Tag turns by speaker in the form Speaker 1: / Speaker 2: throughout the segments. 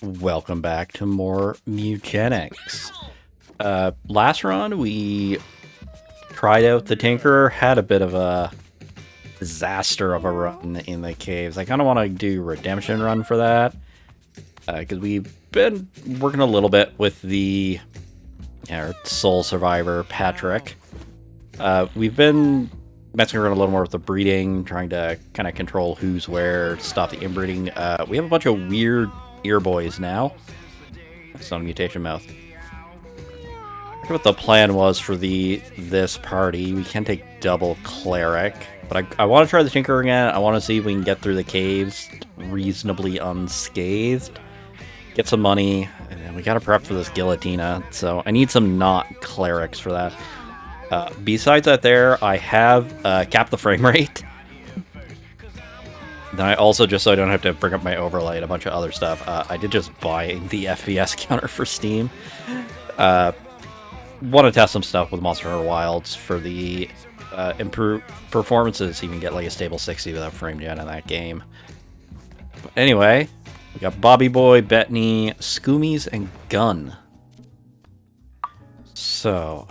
Speaker 1: Welcome back to more Mewgenics. Last run, we tried out the Tinkerer, had a bit of a disaster of a run in the caves. I kind of want to do Redemption run for that, because we've been working a little bit with the Soul Survivor, Patrick. We've been messing around a little more with the breeding, trying to kind of control who's where, stop the inbreeding. We have a bunch of weird ear boys now. It's not a mutation mouth. I forget what the plan was for this party. We can take double cleric, but I want to try the Tinker again. I want to see if we can get through the caves reasonably unscathed. Get some money, and we gotta prep for this Guillotina, so I need some not clerics for that. Besides that there, I have capped the frame rate. Then I also, just so I don't have to bring up my overlay and a bunch of other stuff, I did just buy the FPS counter for Steam. Want to test some stuff with Monster Hunter Wilds for the improved performances, even get like a stable 60 without frame gen in that game. But anyway, we got Bobby Boy, Bettany, Scoomies, and Gun. So,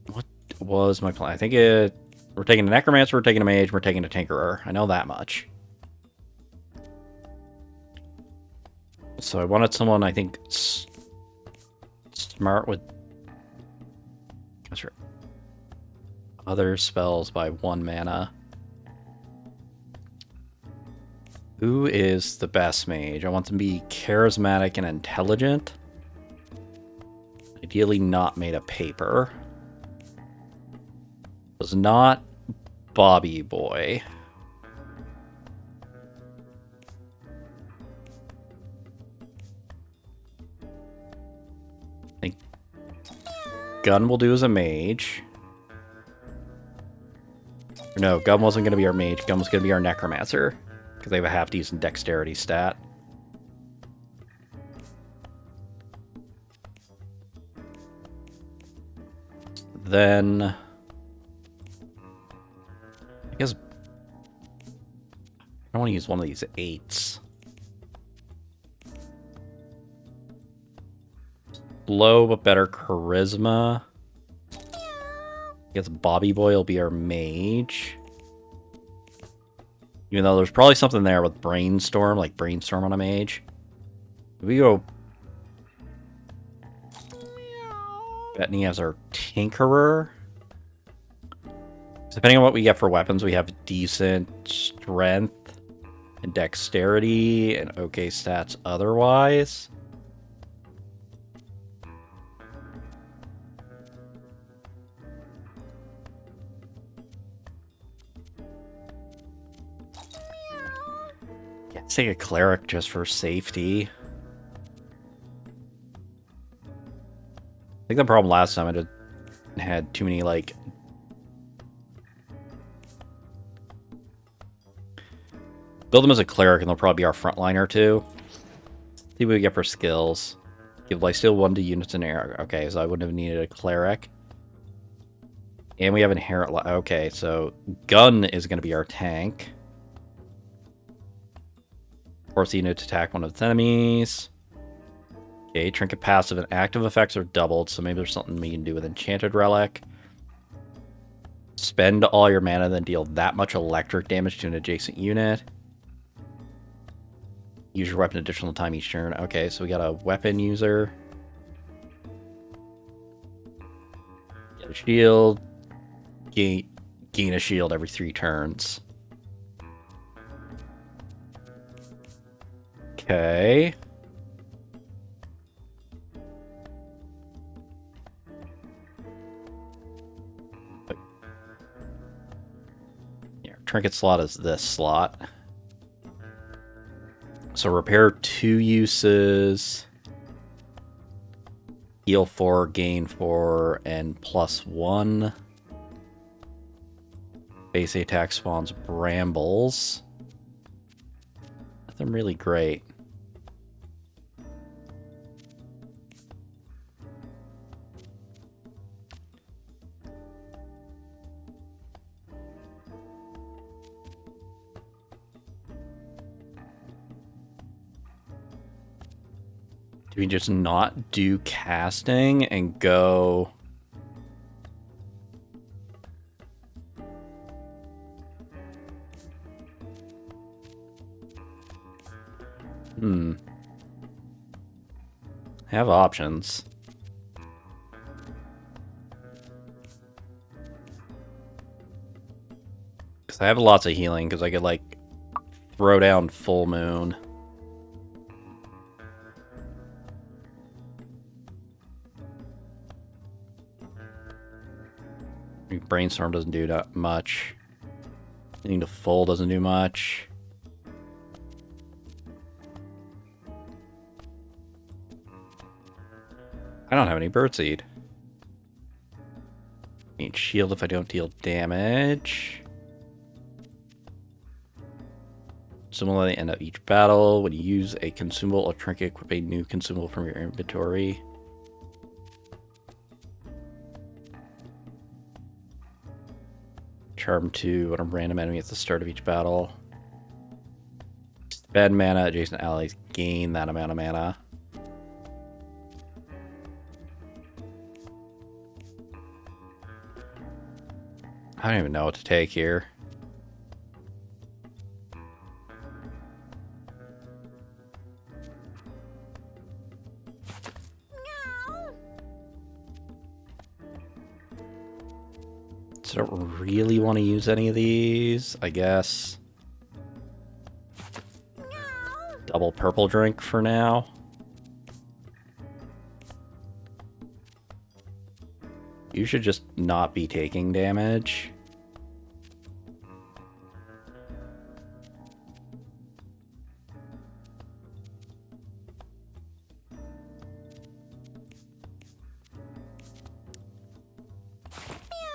Speaker 1: what was my plan? I think we're taking a Necromancer, we're taking a Mage, we're taking a Tinkerer. I know that much. So I wanted someone, I think, smart with other spells by 1 mana. Who is the best mage? I want them to be charismatic and intelligent. Ideally not made of paper. Was not Bobby Boy. I think Gun will do as a mage. No, Gun wasn't going to be our mage. Gun was going to be our Necromancer, because they have a half-decent dexterity stat. Then I guess I want to use one of these 8s. Low but better charisma. I guess Bobby Boy will be our mage. Even though there's probably something there with Brainstorm, like Brainstorm on a mage. We go Bettany as our Tinkerer. Depending on what we get for weapons, we have decent strength and dexterity and okay stats otherwise. Let's take a cleric just for safety. I think the problem last time I just had too many, like, build them as a cleric and they'll probably be our frontliner too. See what we get for skills. Give lifesteal 1 to units in air. Okay, so I wouldn't have needed a cleric. And we have inherent. Okay, so Gun is going to be our tank. Force the unit to attack one of its enemies. Okay, trinket passive and active effects are doubled, so maybe there's something we can do with Enchanted Relic. Spend all your mana, then deal that much electric damage to an adjacent unit. Use your weapon additional time each turn. Okay, so we got a weapon user. Get a shield. Gain a shield every 3 turns. Okay. Yeah, trinket slot is this slot. So repair 2 uses. Heal 4, gain 4, and +1. Base attack spawns brambles. Nothing really great. Do we just not do casting and go... I have options. Because I have lots of healing, because I could, like, throw down Full Moon. Brainstorm doesn't do that much. Needing to full doesn't do much. I don't have any birdseed. Need shield if I don't deal damage. Similarly, end of each battle. When you use a consumable or trinket, equip a new consumable from your inventory. Charm 2 on a random enemy at the start of each battle. Spend mana, adjacent allies gain that amount of mana. I don't even know what to take here. So I don't really want to use any of these, I guess. Double purple drink for now. You should just not be taking damage.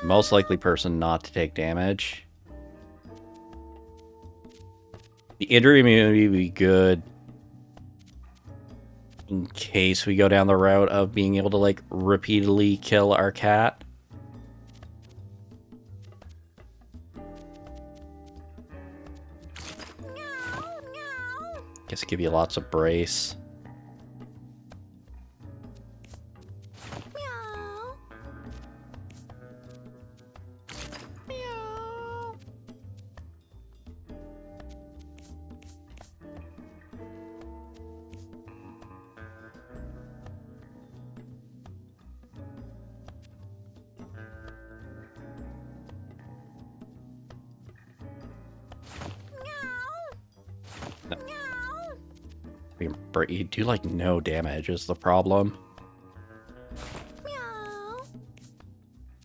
Speaker 1: Most likely person not to take damage. The injury immunity would be good in case we go down the route of being able to, like, repeatedly kill our cat. Guess give you lots of brace. You do, like, no damage is the problem.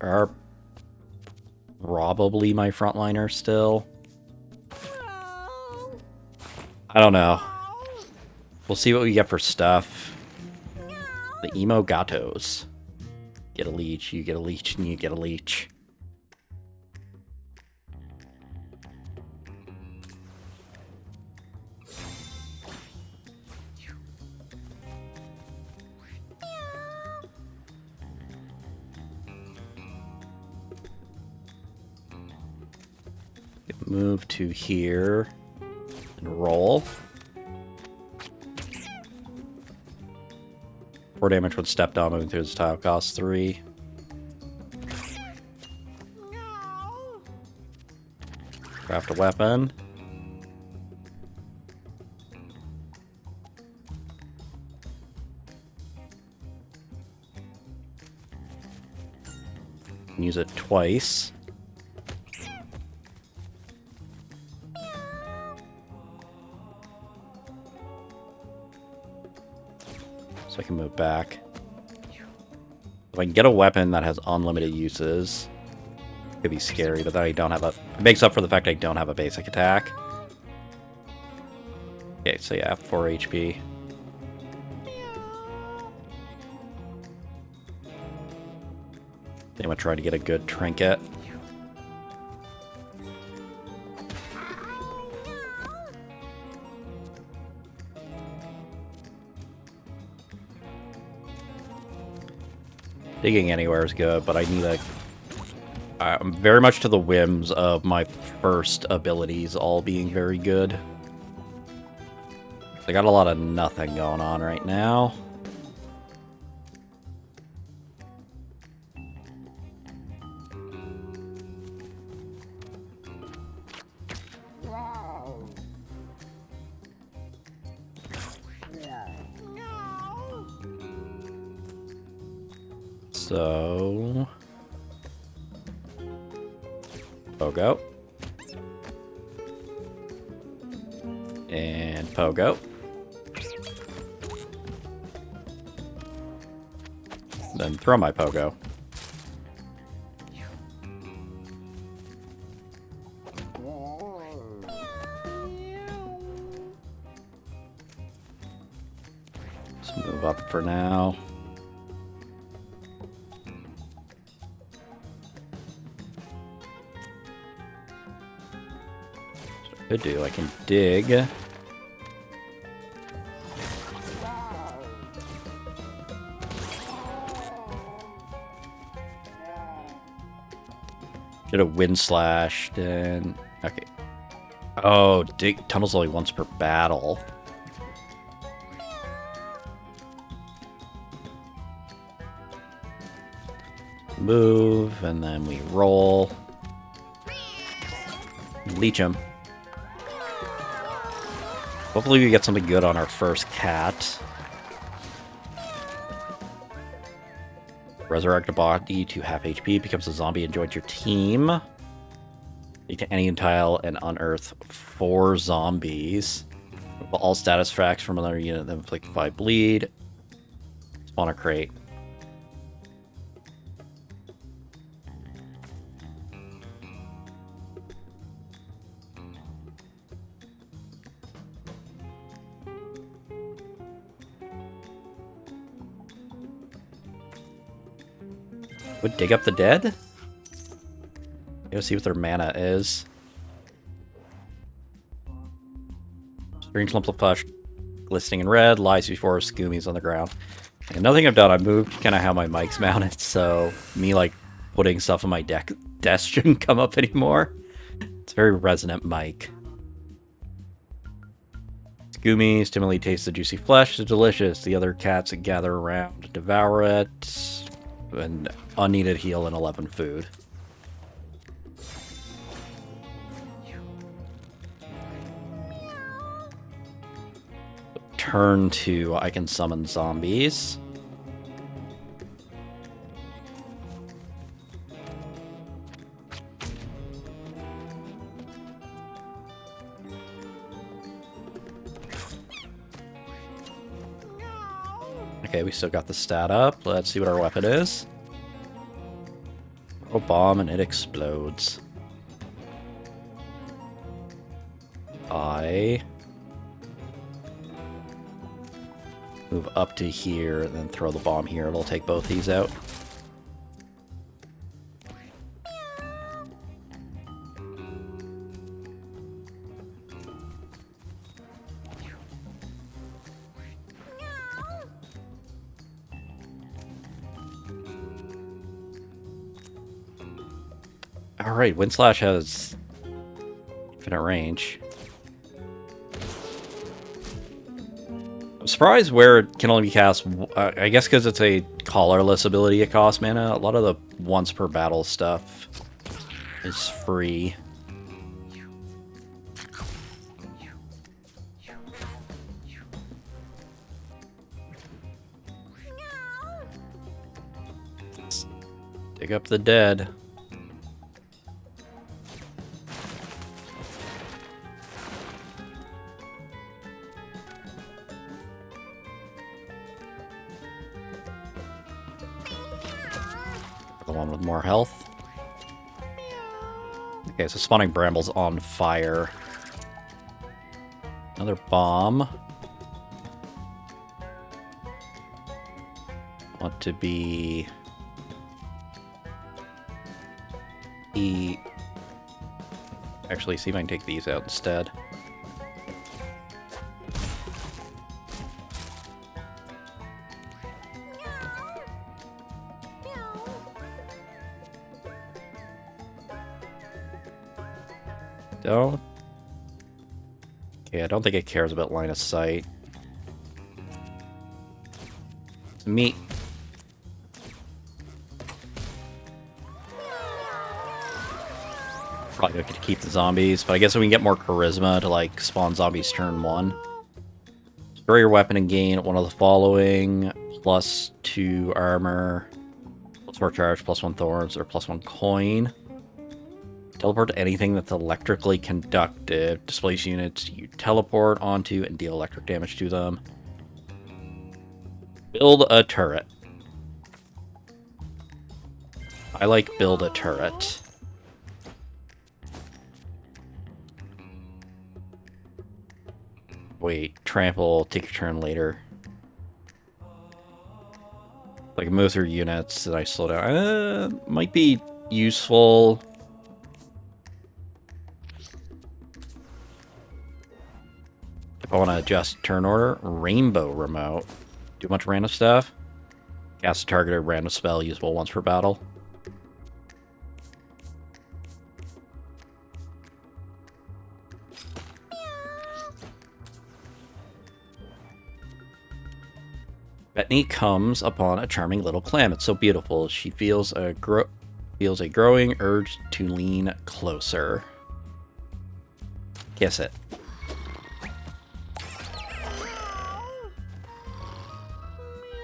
Speaker 1: Are probably my frontliner still. I don't know. We'll see what we get for stuff. The emo gatos. Get a leech, you get a leech, and you get a leech. Move to here and roll. 4 damage when stepped on, moving through this tile costs 3. Craft a weapon. Use it twice. So I can move back. If I can get a weapon that has unlimited uses, it could be scary, but then I don't have a... It makes up for the fact I don't have a basic attack. Okay, so yeah, 4 HP. I'm gonna try to get a good trinket. Digging anywhere is good, but I need a... I'm very much to the whims of my first abilities all being very good. I got a lot of nothing going on right now. So... Pogo. And Pogo. Then throw my Pogo. Let's move up for now. So could do, I can dig. Should have wind slashed and okay. Oh, dig tunnels only once per battle. Move and then we roll. Leech him. Hopefully we get something good on our first cat. Resurrect a body to half HP, becomes a zombie and joins your team. You can any tile and unearth 4 zombies. All status facts from another unit that inflict 5 bleed. Spawn a crate. Would dig up the dead? Let's see what their mana is. Strange lumps of flesh glistening in red, lies before Scoomies on the ground. And nothing I've done, I moved kind of how my mic's mounted, so me like putting stuff on my desk shouldn't come up anymore. It's a very resonant mic. Scoomies timidly taste the juicy flesh, it's delicious. The other cats gather around to devour it. And unneeded heal and 11 food. Turn 2, I can summon zombies. Okay, we still got the stat up. Let's see what our weapon is. Throw a bomb and it explodes. I move up to here and then throw the bomb here. It'll take both these out. Alright, Wind Slash has infinite range. I'm surprised where it can only be cast, I guess because it's a colorless ability, it costs mana. A lot of the once per battle stuff is free. Dig up the dead. The one with more health. Okay, so spawning brambles on fire. Another bomb. Want to be... Actually, see if I can take these out instead. Don't. Okay, I don't think it cares about line of sight. It's meat. Probably going to keep the zombies, but I guess we can get more charisma to like spawn zombies turn 1. Destroy your weapon and gain one of the following: +2 armor, Transport charge, +1 thorns, or +1 coin. Teleport to anything that's electrically conductive. Displace units you teleport onto and deal electric damage to them. Build a turret. I like build a turret. Wait, trample, take your turn later. Like move through units and I slow down. Might be useful. If I want to adjust turn order, rainbow remote. Do a bunch of random stuff. Cast a targeted random spell usable once per battle. Bethany comes upon a charming little clam. It's so beautiful. She feels a growing urge to lean closer. Kiss it.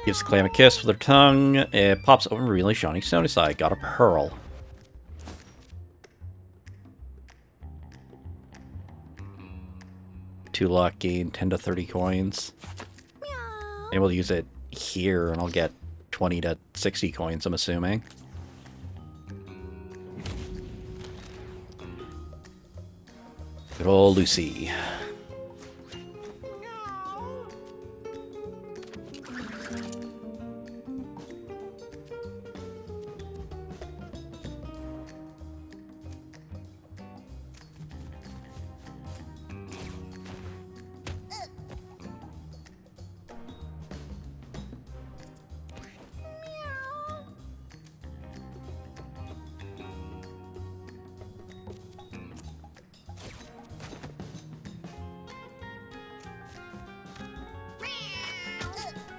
Speaker 1: Gives the clam a kiss with her tongue. It pops open really shiny stony side. Got a pearl. Two luck, gain 10 to 30 coins. Able to use it here, and I'll get 20 to 60 coins, I'm assuming. Good old Lucy.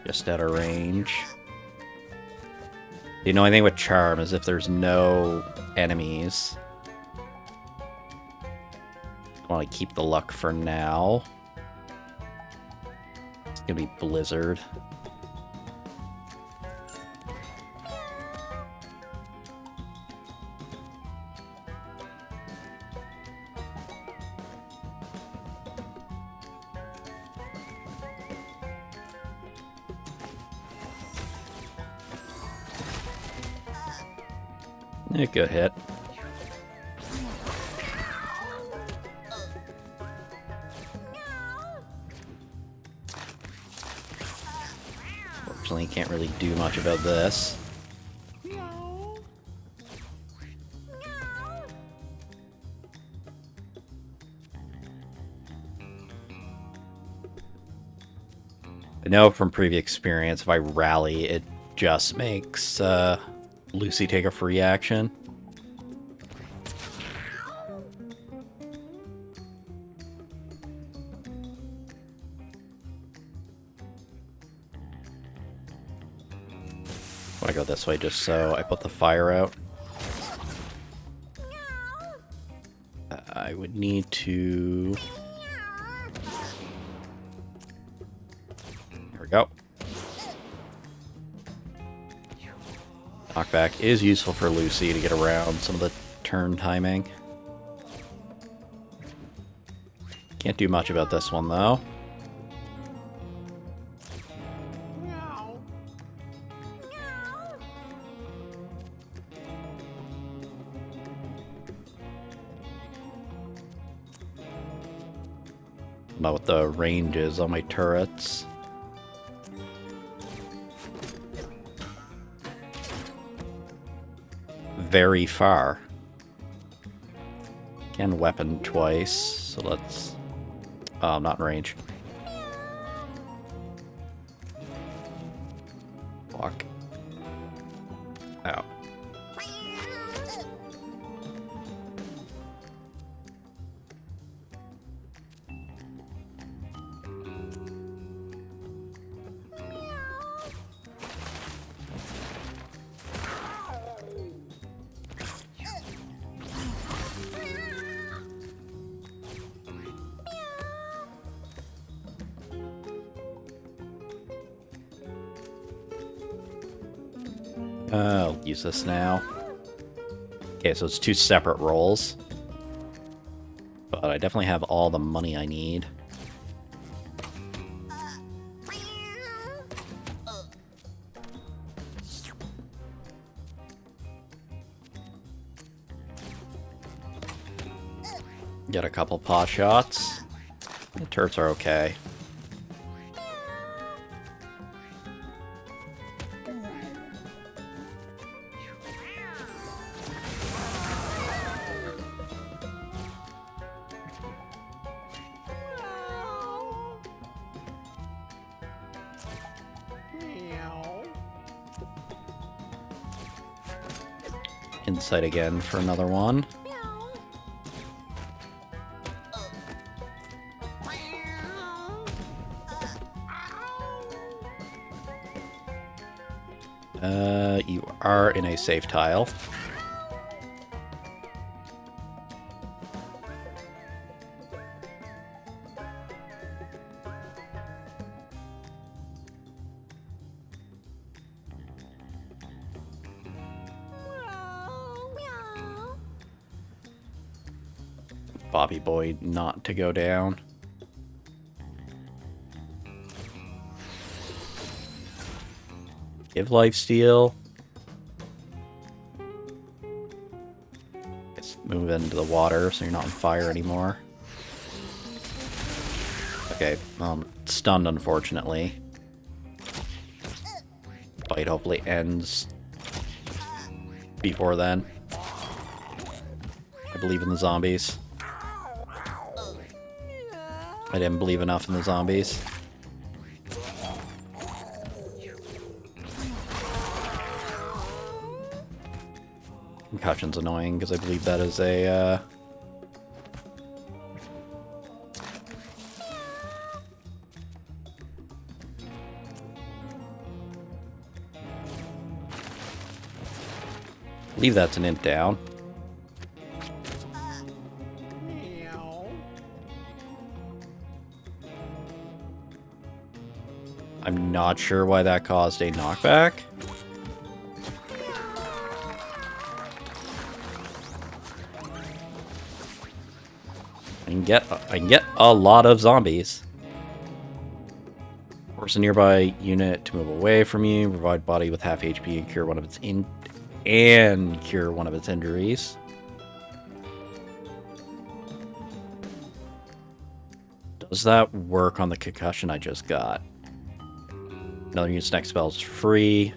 Speaker 1: Just out of range. The only thing with charm is if there's no enemies. I want to keep the luck for now. It's gonna be Blizzard. Good hit. Unfortunately, can't really do much about this. I know from previous experience, if I rally, it just makes Lucy take a free action. I want to go this way just so I put the fire out. I would need to... There we go. Knockback is useful for Lucy to get around some of the turn timing. Can't do much about this one, though. Not what the range is on my turrets. Very far. Can weapon twice, so let's... Oh, I'm not in range. Walk. Out. I'll use this now. Okay, so it's 2 separate rolls. But I definitely have all the money I need. Get a couple pot shots. The turrets are okay. Insight again for another one. You are in a safe tile. Bobby Boy not to go down. Give lifesteal. Just move into the water so you're not on fire anymore. Okay, stunned unfortunately. Fight hopefully ends before then. I believe in the zombies. I didn't believe enough in the zombies. Concussion's annoying because I believe that is a I believe that's an int down. I'm not sure why that caused a knockback. I can get a lot of zombies. Force a nearby unit to move away from you. Provide body with half HP and cure one of its injuries. Does that work on the concussion I just got? Another unit's next spell is free.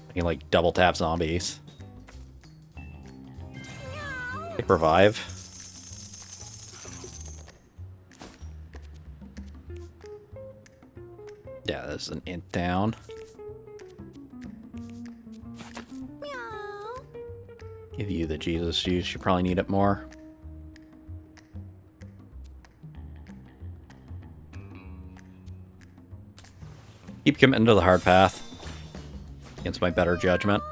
Speaker 1: I can like double tap zombies. Take revive. Yeah, this is an int down. Give you the Jesus juice. You probably need it more. Keep committing to the hard path against my better judgment.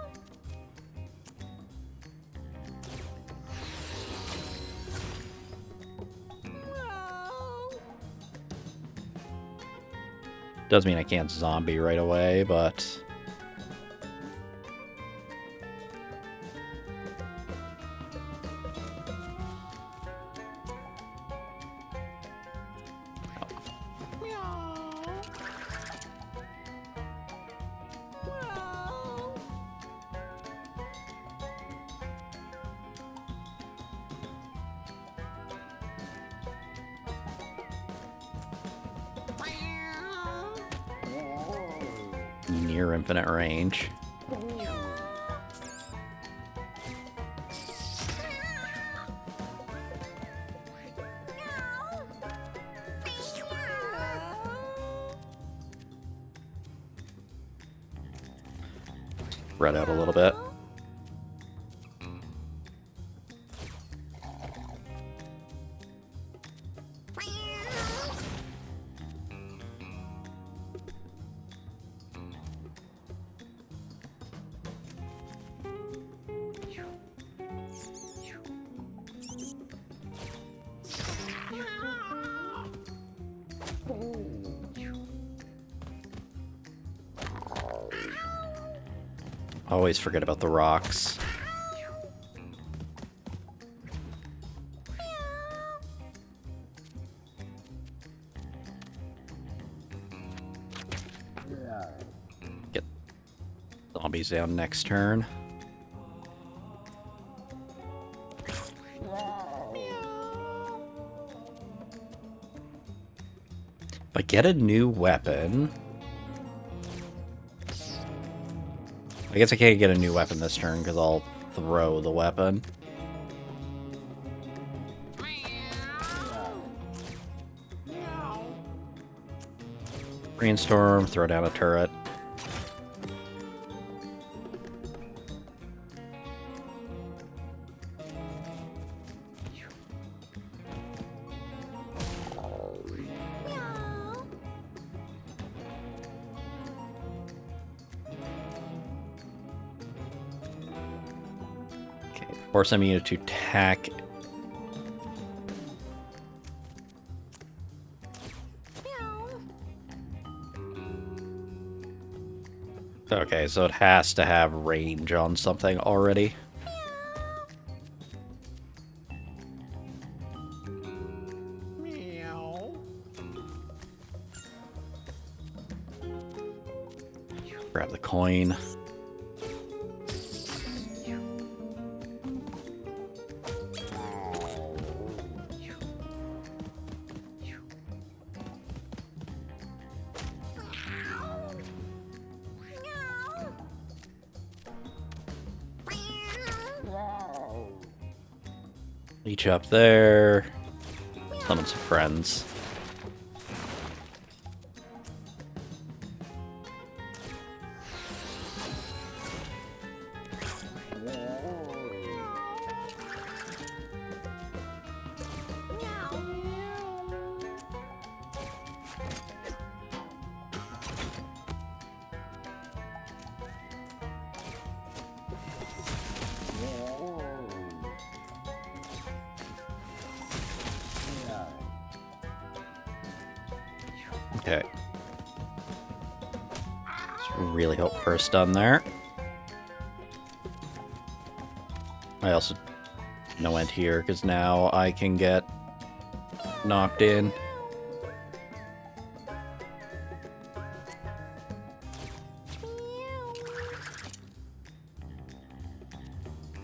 Speaker 1: Does mean I can't zombie right away, but near infinite range. Spread out a little bit. Always forget about the rocks. Get zombies down next turn. If I get a new weapon... I guess I can't get a new weapon this turn because I'll throw the weapon. Brainstorm, throw down a turret. Force enemy to attack. Okay, so it has to have range on something already. Grab the coin. Each up there. Summon some friends. Okay. Just really hope for a stun there. I also no end here because now I can get knocked in.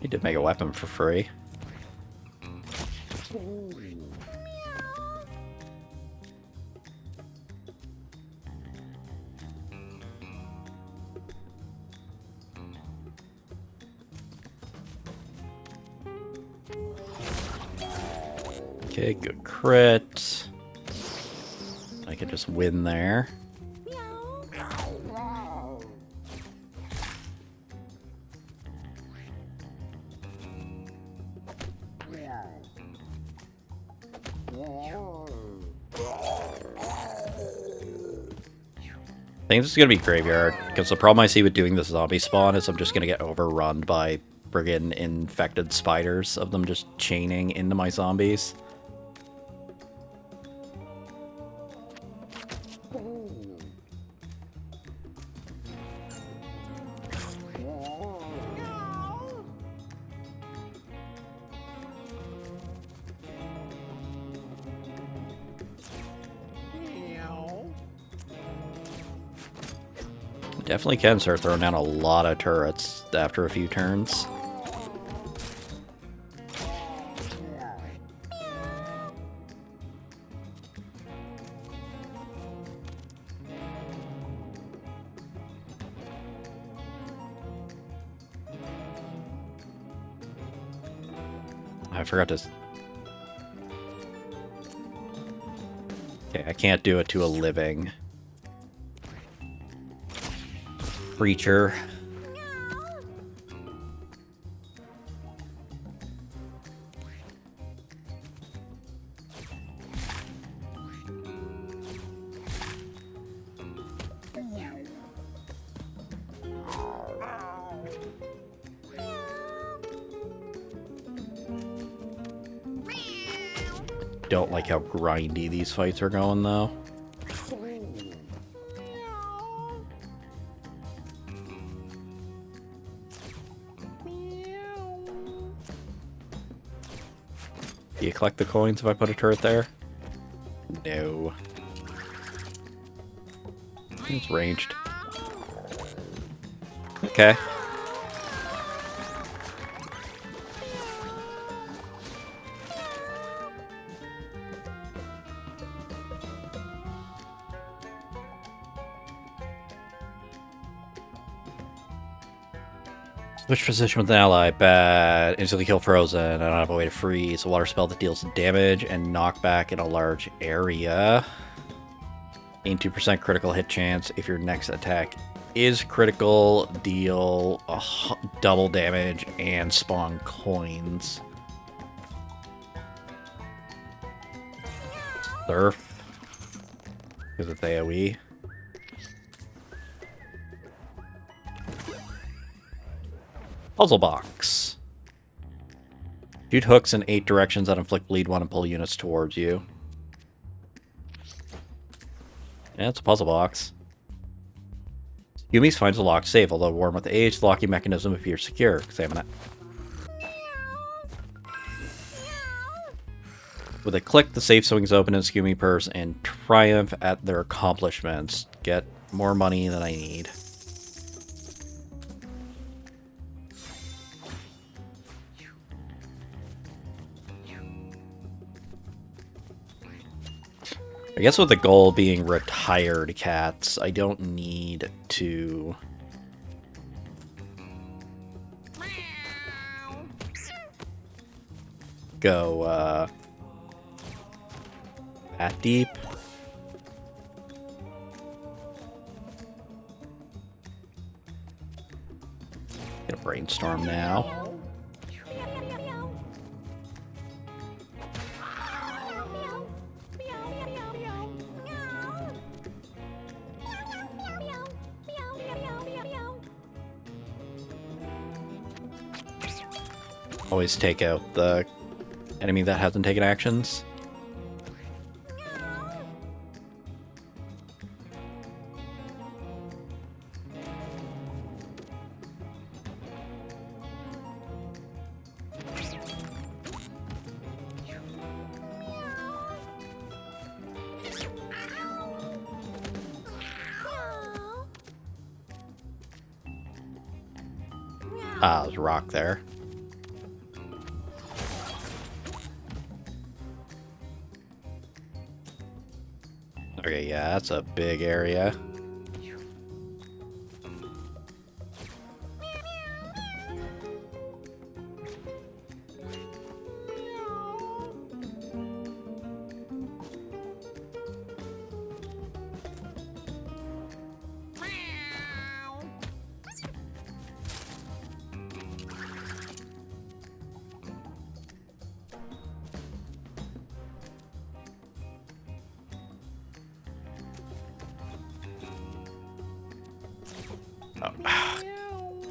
Speaker 1: He did make a weapon for free. Okay, good crit. I could just win there. I think this is going to be graveyard, because the problem I see with doing this zombie spawn is I'm just going to get overrun by friggin' infected spiders of them just chaining into my zombies. Definitely can start throwing down a lot of turrets after a few turns. I forgot to... Okay, I can't do it to a living creature. Don't like how grindy these fights are going, though. Do you collect the coins if I put a turret there? No. It's ranged. Okay. Switch position with an ally. Bad. Instantly kill frozen. I don't have a way to freeze. A water spell that deals damage and knockback in a large area. Gain 2% critical hit chance. If your next attack is critical, deal double damage and spawn coins. Surf. Because it's AoE. Puzzle box. Shoot hooks in 8 directions that inflict bleed 1 and pull units towards you. Yeah, it's a puzzle box. Yumi's finds a locked safe, although worn with age, the locking mechanism appears secure. Examine it. With a click, the safe swings open in Skumi purse and triumph at their accomplishments. Get more money than I need. I guess with the goal being retired cats, I don't need to... go, that deep. Get a brainstorm now. Always take out the enemy that hasn't taken actions. Ah, there's a rock there. Okay, yeah, that's a big area.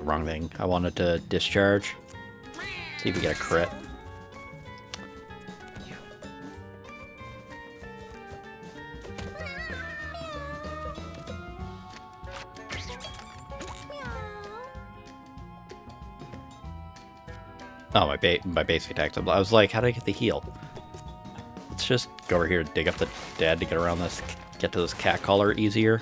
Speaker 1: Wrong thing. I wanted to discharge. See if we get a crit. Oh, my basic attacks. I was like, how did I get the heal? Let's just go over here and dig up the dead to get around this, get to this cat collar easier.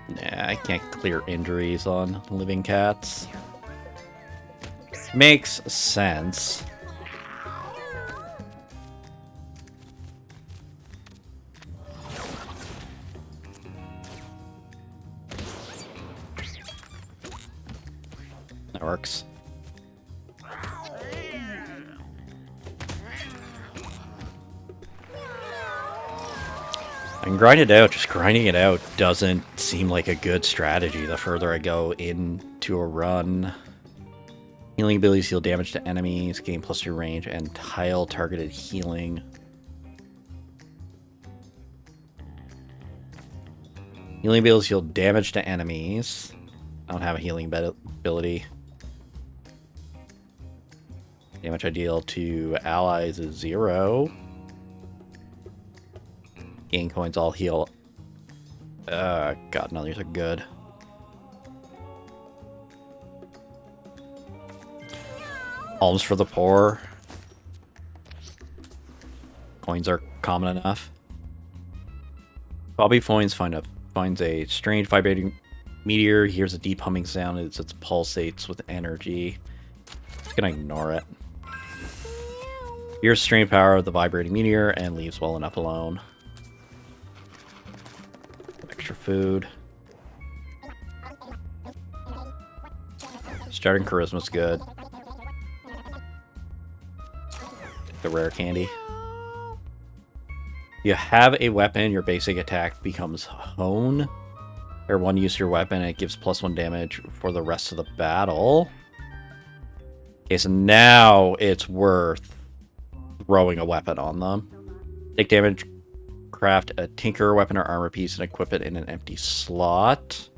Speaker 1: Nah, I can't clear injuries on living cats. Makes sense. That works. I can grind it out. Just grinding it out doesn't seem like a good strategy the further I go into a run. Healing abilities heal damage to enemies, gain +2 range, and tile targeted healing. Healing abilities heal damage to enemies. I don't have a healing ability. Damage I deal to allies is 0. Gain coins, all heal. God, no, these are good. Alms for the poor. Coins are common enough. Bobby finds a strange vibrating meteor. He hears a deep humming sound as it pulsates with energy. Just gonna ignore it. Hears strange power of the vibrating meteor and leaves well enough alone. Extra food. Starting charisma's good. The rare candy. You have a weapon, your basic attack becomes Hone. Or one use your weapon, and it gives +1 damage for the rest of the battle. Okay, so now it's worth throwing a weapon on them. Take damage, craft a tinker weapon or armor piece, and equip it in an empty slot.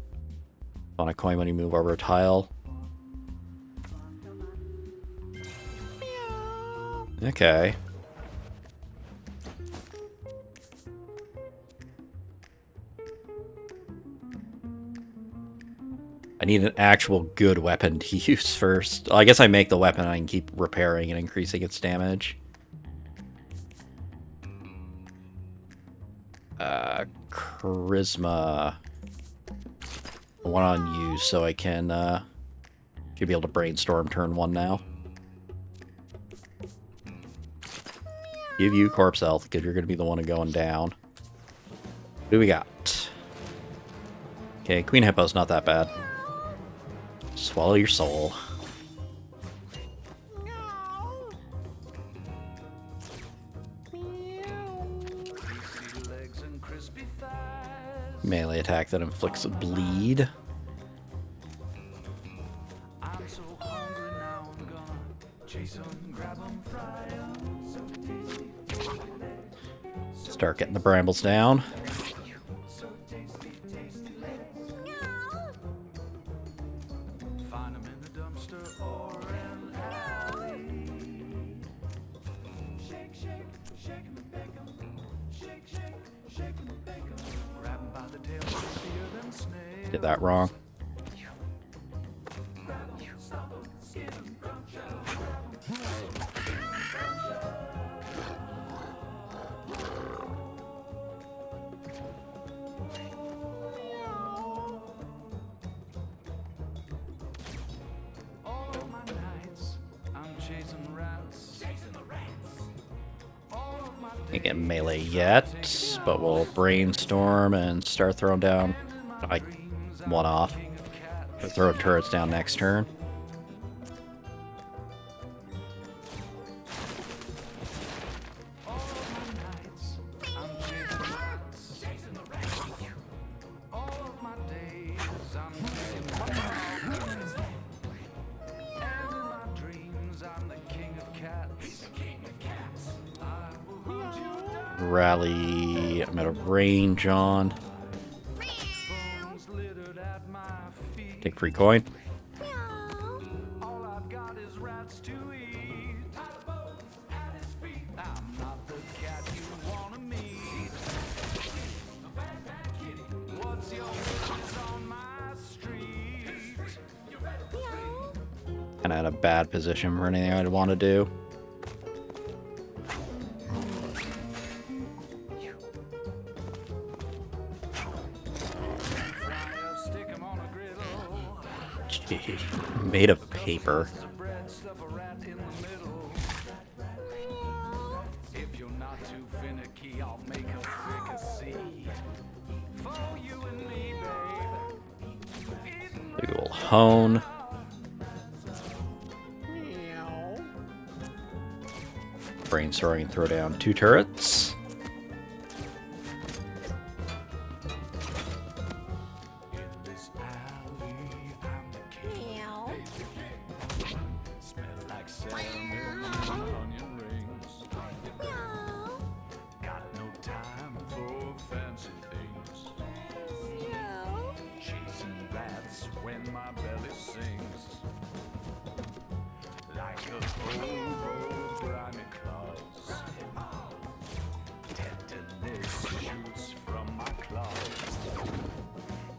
Speaker 1: On a coin when you move over a tile. Okay. I need an actual good weapon to use first. I guess I make the weapon and I can keep repairing and increasing its damage. Charisma. One on use, so I can should be able to brainstorm turn 1 now. Give you corpse health, because you're going to be the one going down. What do we got? Okay, Queen Hippo's not that bad. Swallow your soul. Melee attack that inflicts a bleed. Start getting the brambles down. Did that wrong. Can't get melee yet, but we'll brainstorm and start throwing down like one off. Or throw turrets down next turn. Rally, I'm out of range on. Take free coin. Kinda in a bad position for anything I'd want to do. Made of paper. Big ol' hone. Brainstorming and throw down 2 turrets.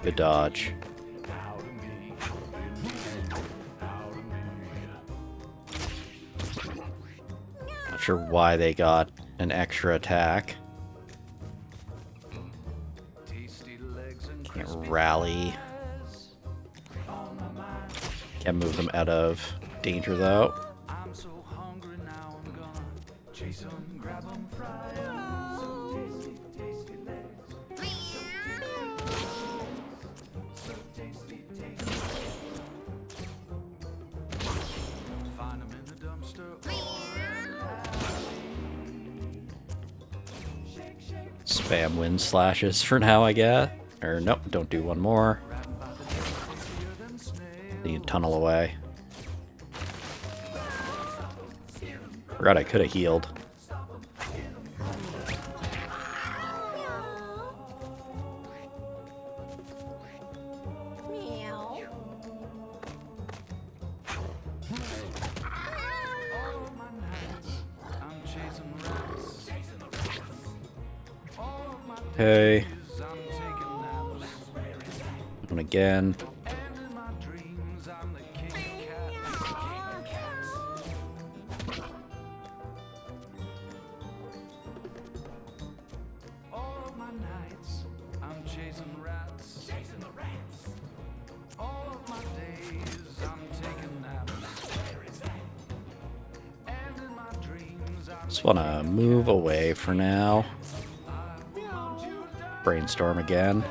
Speaker 1: Good dodge. Not sure why they got an extra attack. Can't rally. Can't move them out of danger though. Spam wind slashes for now, I guess. Or nope, don't do one more. Need to tunnel away. Forgot I could have healed. Okay. And again. Just want to move away for now. Brainstorm again.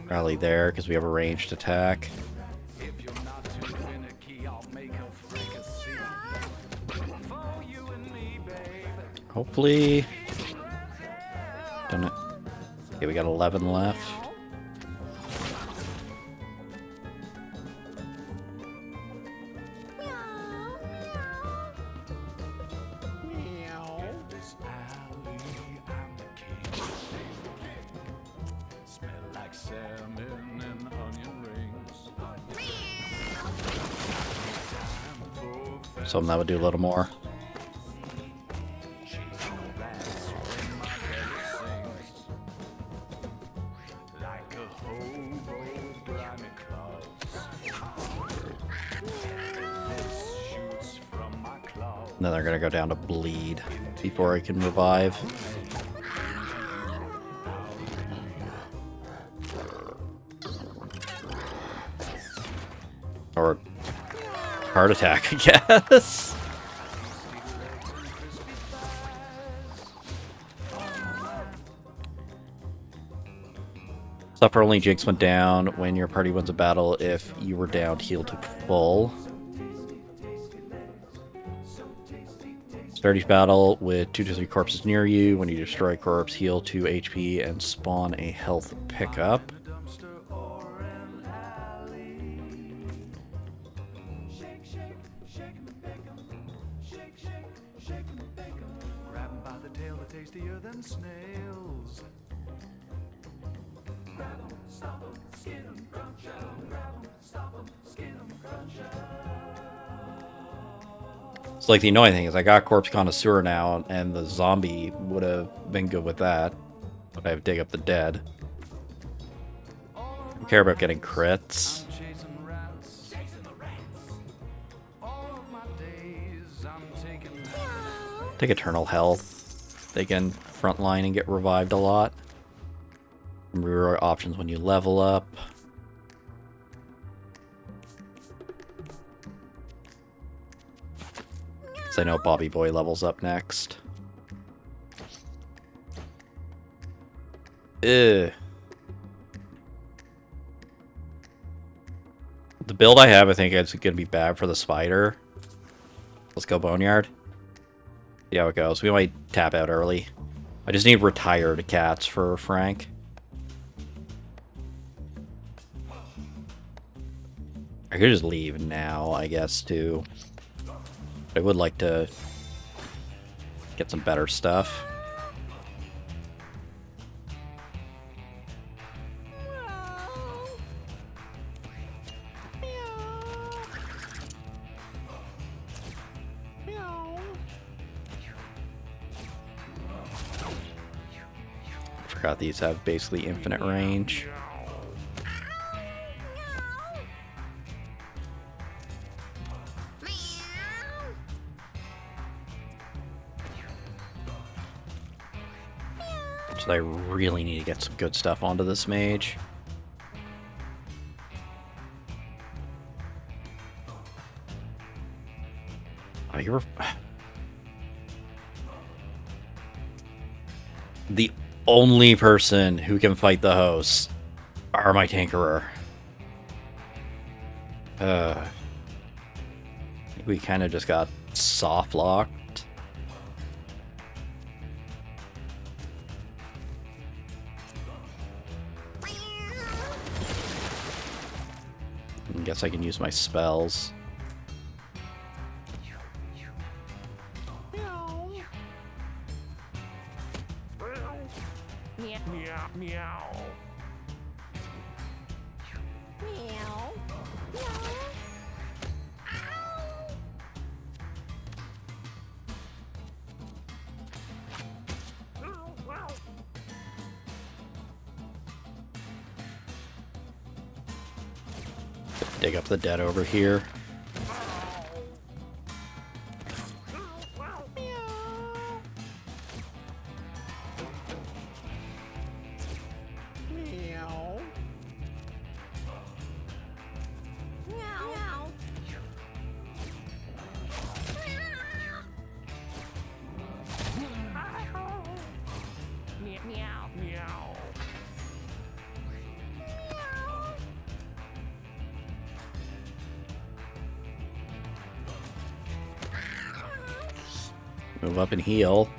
Speaker 1: Rally there because we have a ranged attack. Hopefully. Done it. Okay, we got 11 left. Something that would do a little more. And then they're gonna go down to bleed before I can revive. Or heart attack, I guess. Suffer only Jinx went down when your party wins a battle if you were down heal to full. Start each battle with 2 to 3 corpses near you. When you destroy a corpse, heal 2 HP and spawn a health pickup. So like the annoying thing is I got Corpse Connoisseur now, and the zombie would have been good with that. But I have Dig Up the Dead. I don't care about getting crits. Take Eternal Health. They can frontline and get revived a lot. Reroll options when you level up. I know Bobby Boy levels up next. Ugh. The build I have, I think it's going to be bad for the spider. Let's go Boneyard. See how it goes. We might tap out early. I just need retired cats for Frank. I could just leave now, I guess, too. I would like to get some better stuff. Forgot these have basically infinite range. So I really need to get some good stuff onto this mage. Oh, you're... The only person who can fight the hosts are my Tinkerer. I think we kind of just got soft locked. I guess I can use my spells. Dig up the dead over here. Move up and heal.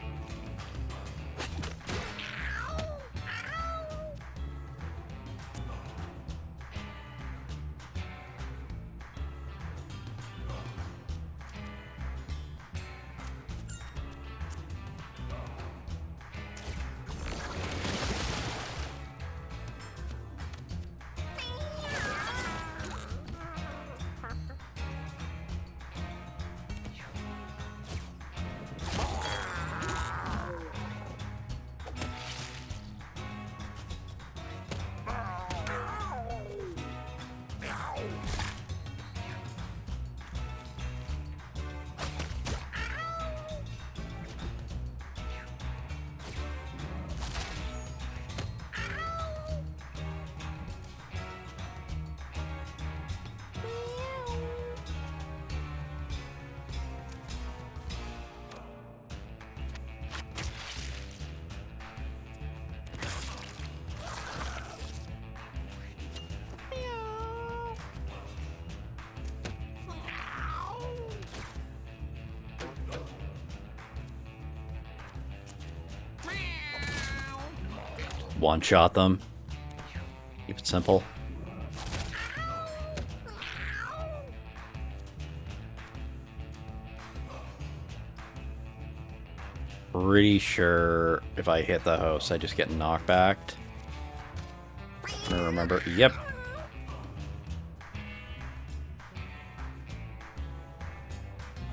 Speaker 1: One-shot them. Keep it simple. Pretty sure if I hit the host, I just get knockbacked. I remember. Yep.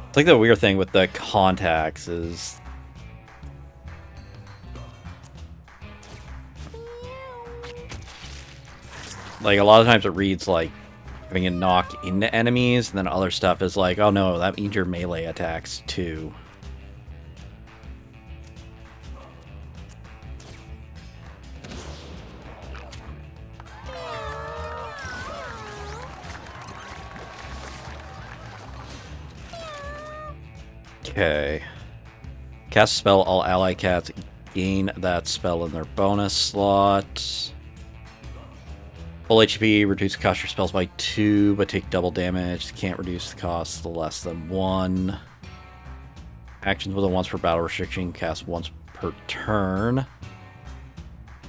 Speaker 1: It's like the weird thing with the contacts is... like, a lot of times it reads like having a knock into enemies, and then other stuff is like, oh no, that means your melee attacks too. Okay. Cast a spell, all ally cats gain that spell in their bonus slot. Full HP, reduce the cost of your spells by 2, but take double damage. Can't reduce the cost to less than 1. Actions with a once per battle restriction, cast once per turn.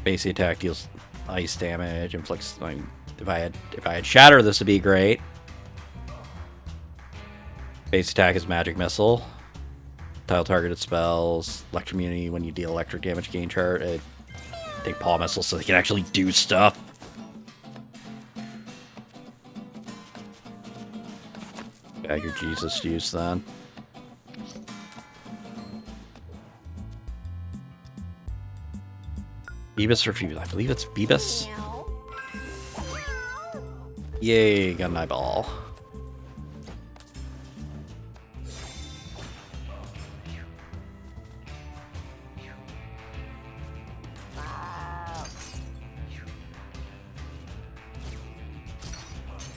Speaker 1: Basic attack deals ice damage, inflicts. I mean, if I had Shatter, this would be great. Base attack is Magic Missile. Tile targeted spells, electric immunity when you deal electric damage, gain chart. Take Paw Missile so they can actually do stuff. Bag your Jesus juice then. Beebus or Phoebus? I believe it's Beebus. Yay, got an eyeball.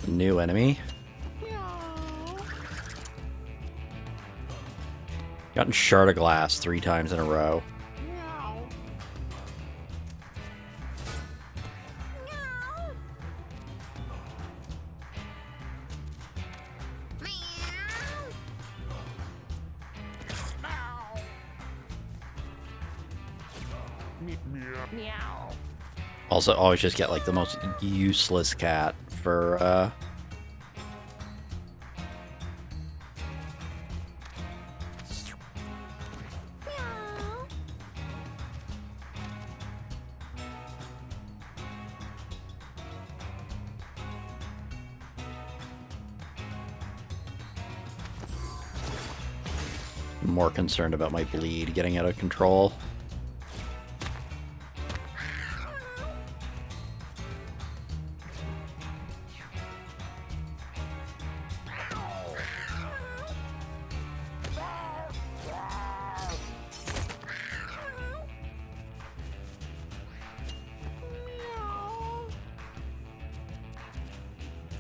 Speaker 1: New enemy. Gotten Shard of Glass 3 times in a row. Also, always just get like the most useless cat for more concerned about my bleed getting out of control.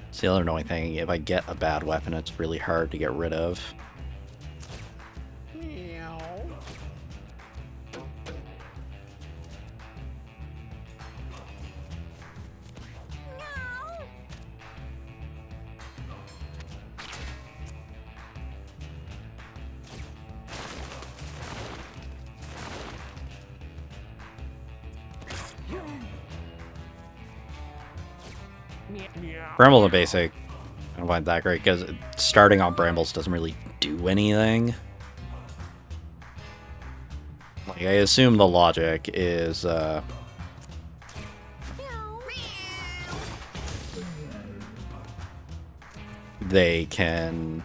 Speaker 1: It's the other annoying thing, if I get a bad weapon, it's really hard to get rid of. Bramble and basic, I don't find that great because starting on Brambles doesn't really do anything. Like, I assume the logic is they can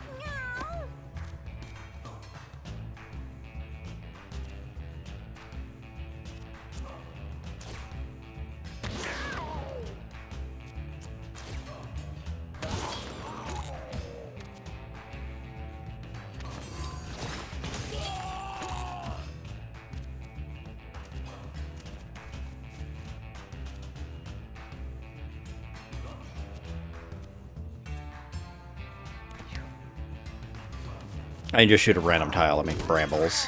Speaker 1: I can just shoot a random tile and make brambles.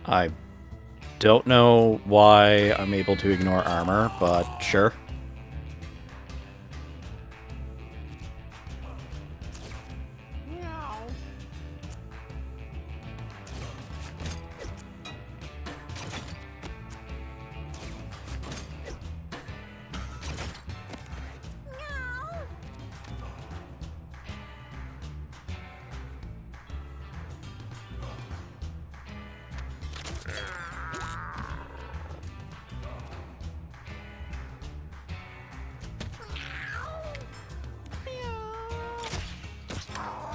Speaker 1: I don't know why I'm able to ignore armor, but sure.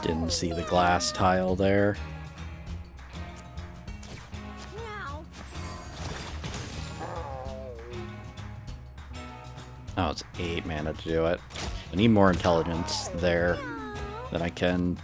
Speaker 1: Didn't see the glass tile there. Oh, it's 8 mana to do it. I need more intelligence there than I can.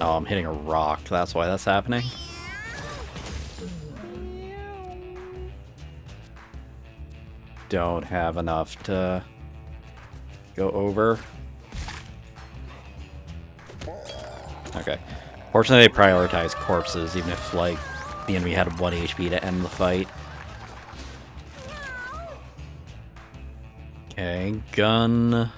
Speaker 1: Oh, I'm hitting a rock. That's why that's happening. Don't have enough to go over. Okay. Fortunately, they prioritize corpses, even if, like, the enemy had 1 HP to end the fight. Okay, gun.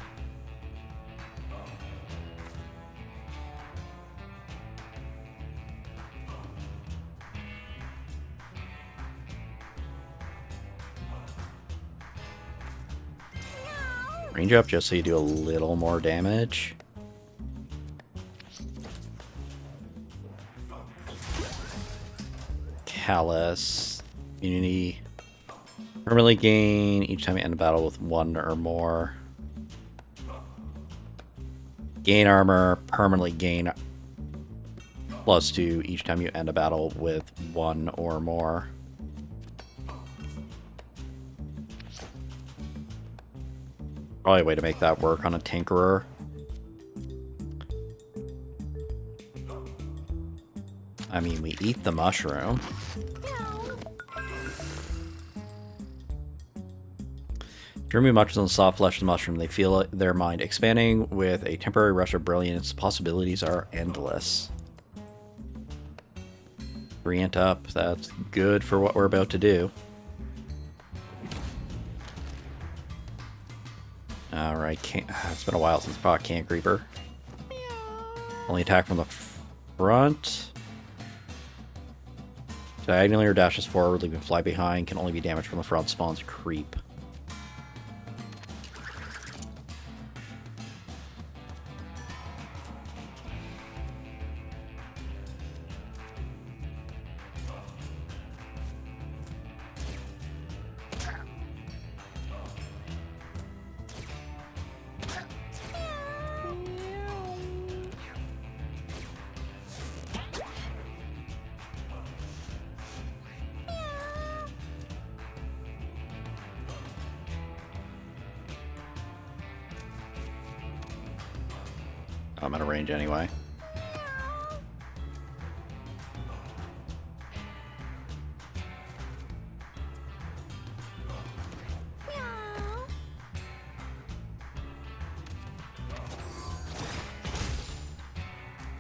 Speaker 1: Range up just so you do a little more damage. Callus. Immunity. Permanently gain each time you end a battle with 1 or more. Gain armor. Permanently gain +2 each time you end a battle with 1 or more. Probably a way to make that work on a Tinkerer. I mean, we eat the mushroom. Dreamy much on the soft flesh of the mushroom, they feel their mind expanding with a temporary rush of brilliance. Possibilities are endless. Orient up, that's good for what we're about to do. Alright, it's been a while since I fought Can't Creeper. Only attack from the front. Diagonally or dashes forward, leaving fly behind. Can only be damaged from the front. Spawns creep. I'm out of range anyway.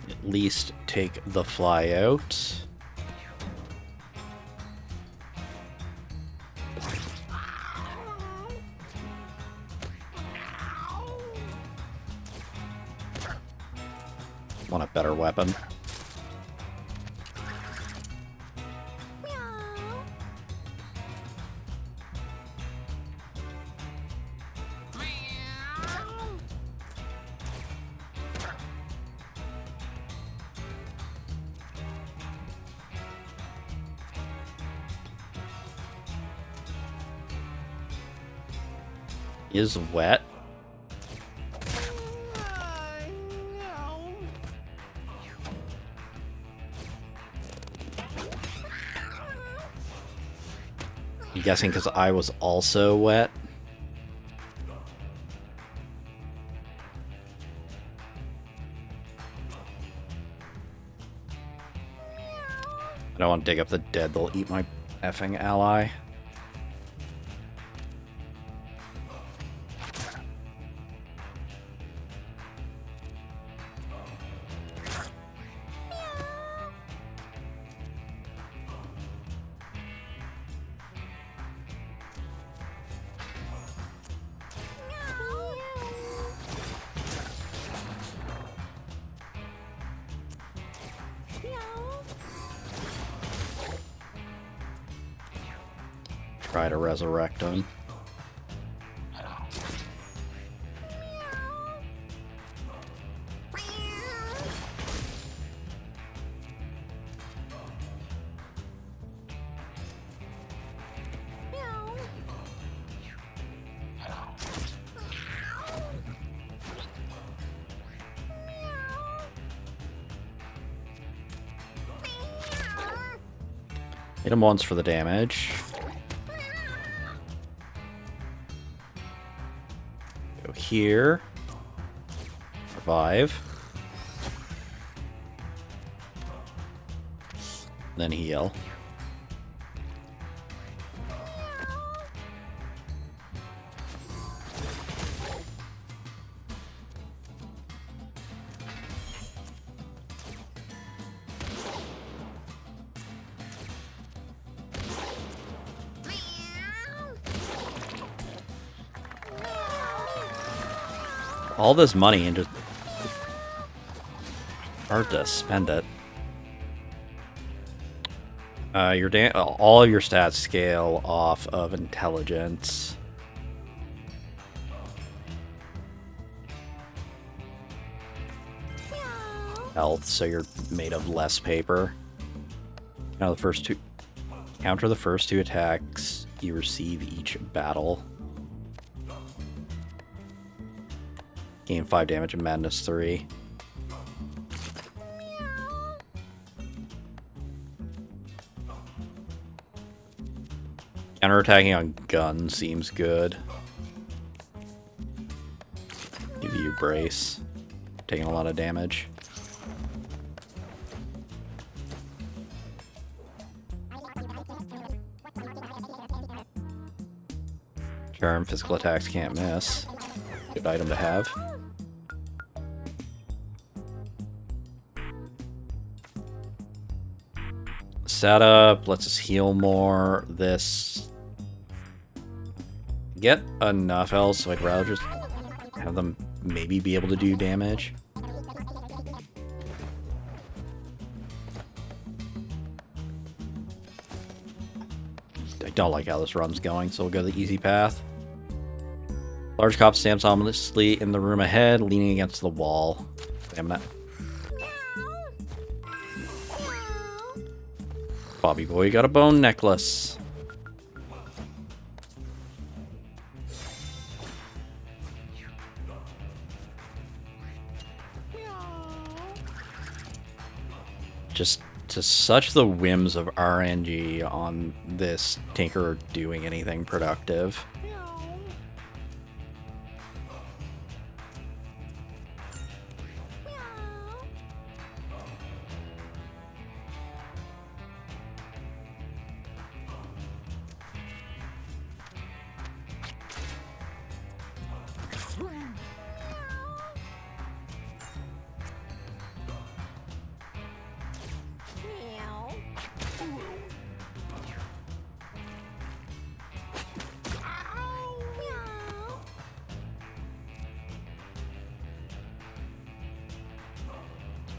Speaker 1: At least take the fly out. Want a better weapon. Is wet. I'm guessing because I was also wet. I don't want to dig up the dead, they'll eat my effing ally. Try to resurrect him. Hit him once for the damage. Go here. Revive. Then heal. All this money and just hard to spend it. All of your stats scale off of intelligence. Health, so you're made of less paper. Now counter the first two attacks you receive each battle. Gain 5 damage and Madness 3. Counterattacking on guns seems good. Give you brace. Taking a lot of damage. Charm, physical attacks can't miss. Good item to have. Setup lets us heal more. This get enough else, so I'd rather just have them maybe be able to do damage. I don't like how this run's going, so we'll go the easy path. Large cop stands ominously in the room ahead, leaning against the wall. Damn it. Bobby boy got a bone necklace. Just to such the whims of RNG on this Tinker doing anything productive.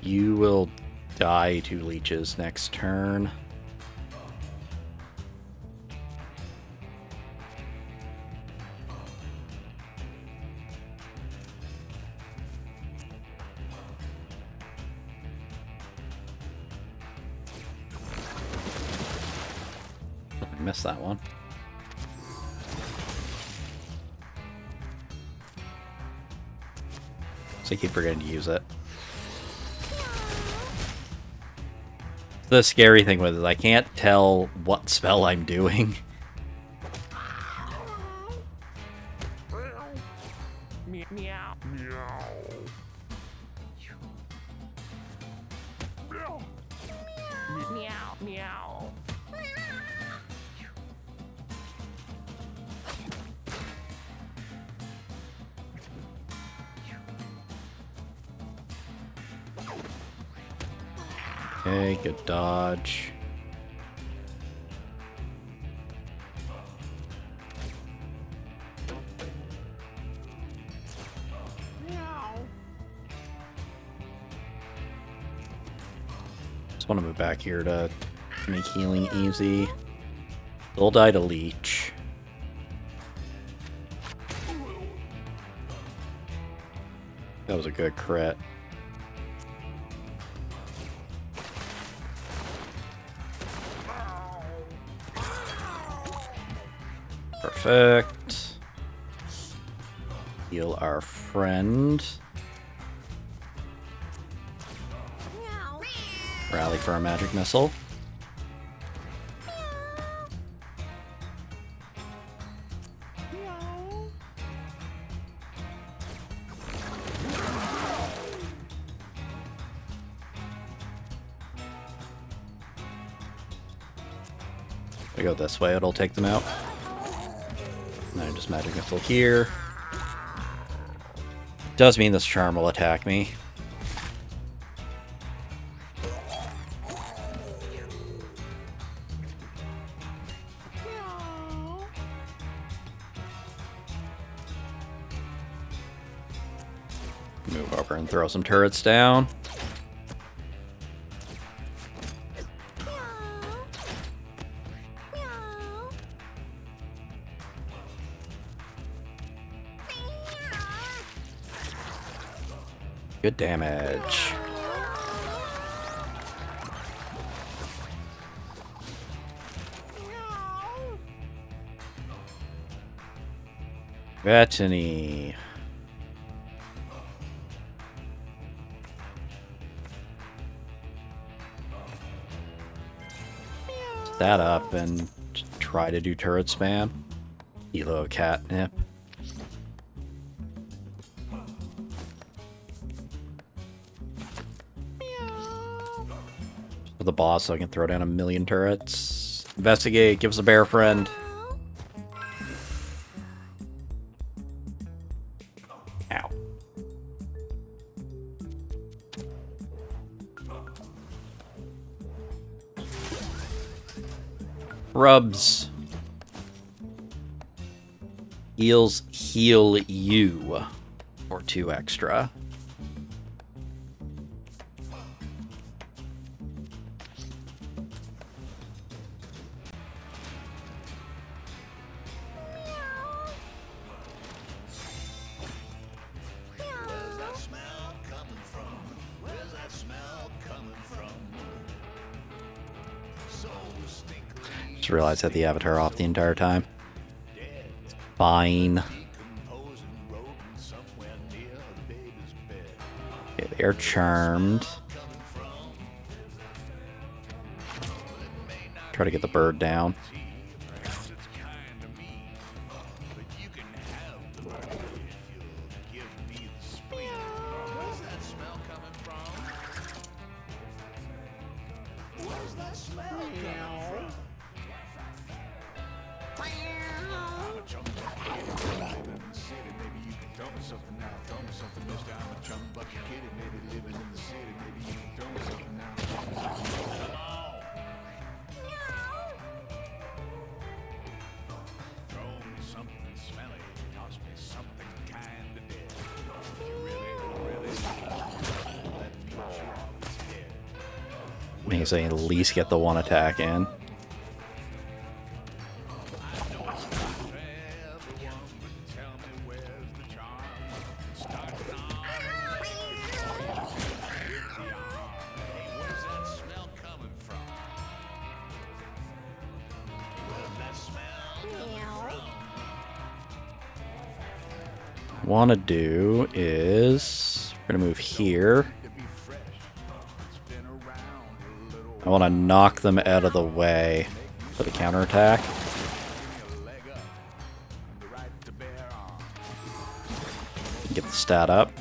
Speaker 1: You will die to leeches next turn. I missed that one. So I keep forgetting to use it. The scary thing with it is I can't tell what spell I'm doing.
Speaker 2: Meow. Meow. Meow. Meow.
Speaker 1: Okay, good dodge. Just want to move back here to make healing easy. They'll die to leech. That was a good crit. Perfect. Heal our friend. Rally for our magic missile. I go this way, it'll take them out. And then just magic missile here. Does mean this charm will attack me. Move over and throw some turrets down. Good damage. Vetany. That up and try to do turret spam. Elo catnip. For the boss, so I can throw down 1,000,000 turrets. Investigate, give us a bear friend. Ow. Rubs. Heals heal you for 2 extra. Just realized I had the avatar off the entire time. Fine. Okay, they are charmed. Try to get the bird down. Means I at least get the 1 attack in. Want to do is we're gonna move here. I want to knock them out of the way for the counterattack. Get the stat up.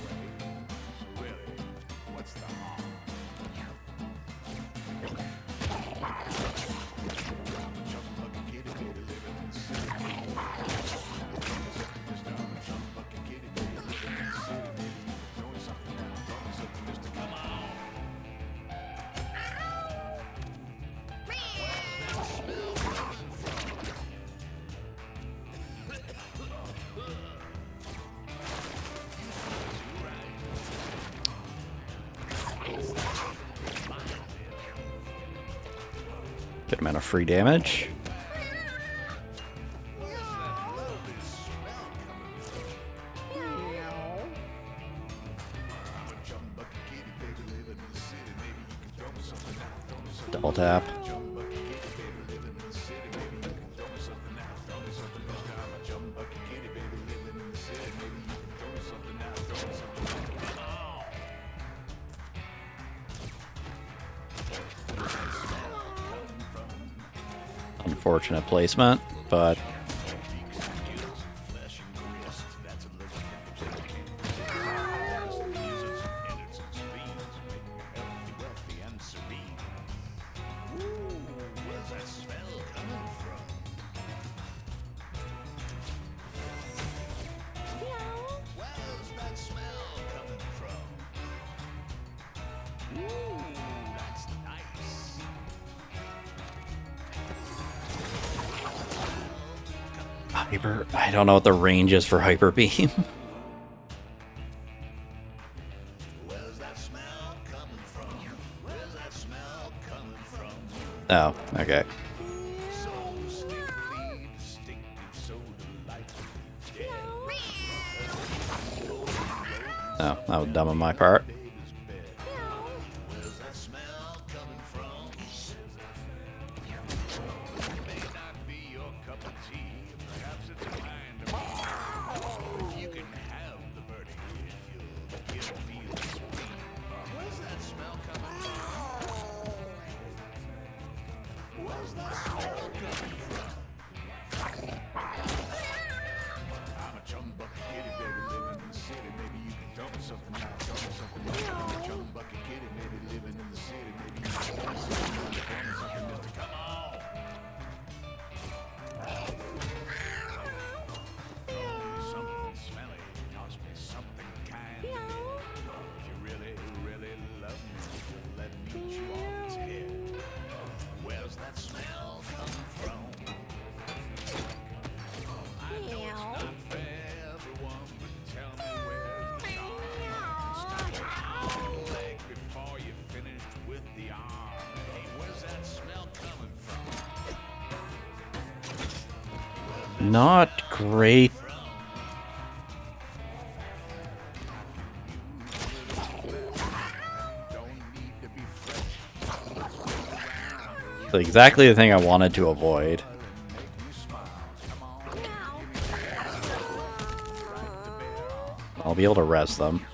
Speaker 1: Good amount of free damage. Double tap. Unfortunate placement, but Hyper. I don't know what the range is for hyper beam. Oh, okay. Oh, that was dumb on my part. Not great. Exactly the thing I wanted to avoid. I'll be able to res them.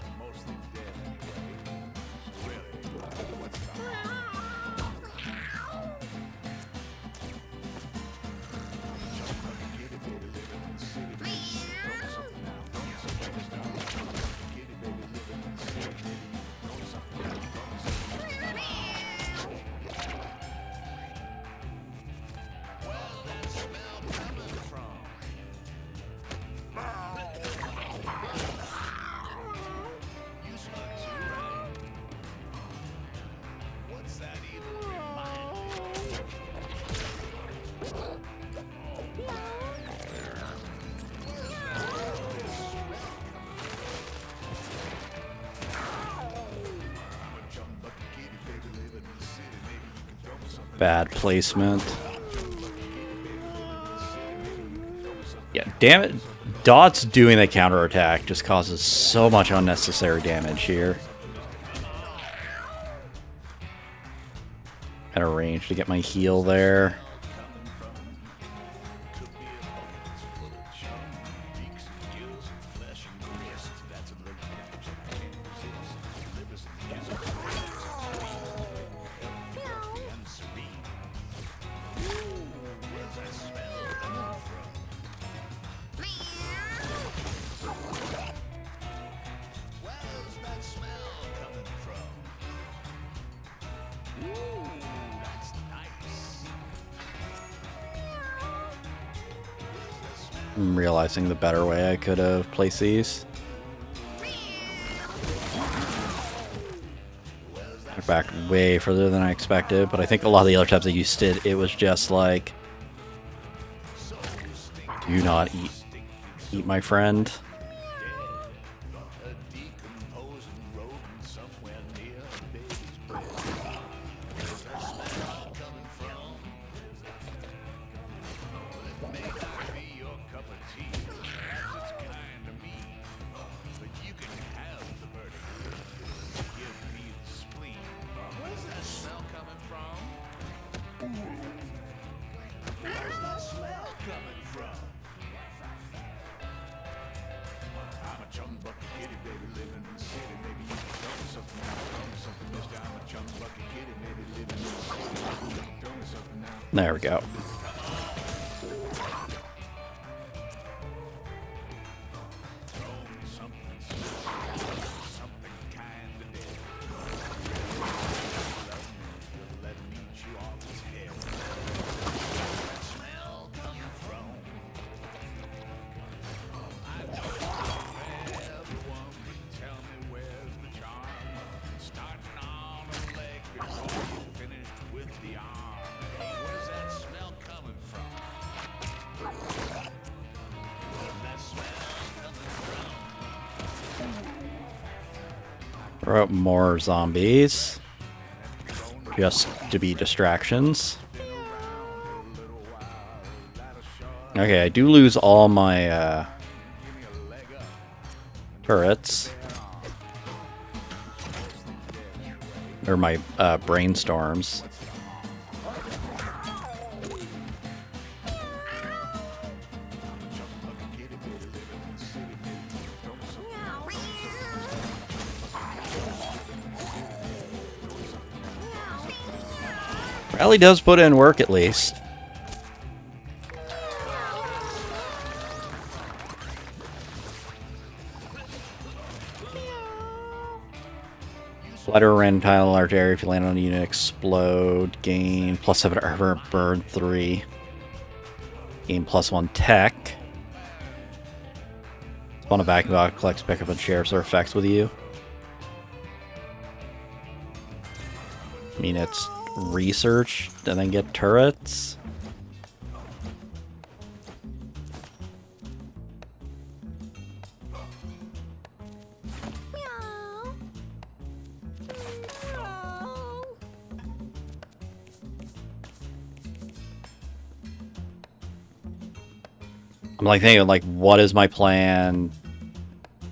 Speaker 1: Bad placement. Yeah, damn it. Dots doing the counterattack just causes so much unnecessary damage here. At a range to get my heal there. I'm realizing the better way I could have placed these. Back way further than I expected, but I think a lot of the other times I used it was just like, do not eat my friend. There we go. Throw out more zombies. Just to be distractions. Okay, I do lose all my turrets. Or my brainstorms. Rally does put in work at least. Flutter random tile, large area. If you land on a unit, explode. Gain +7 armor, burn 3. Gain +1 tech. Spawn a vacuum box, collects, pick up, and shares their effects with you. I mean, it's research and then get turrets. I'm like thinking, like, what is my plan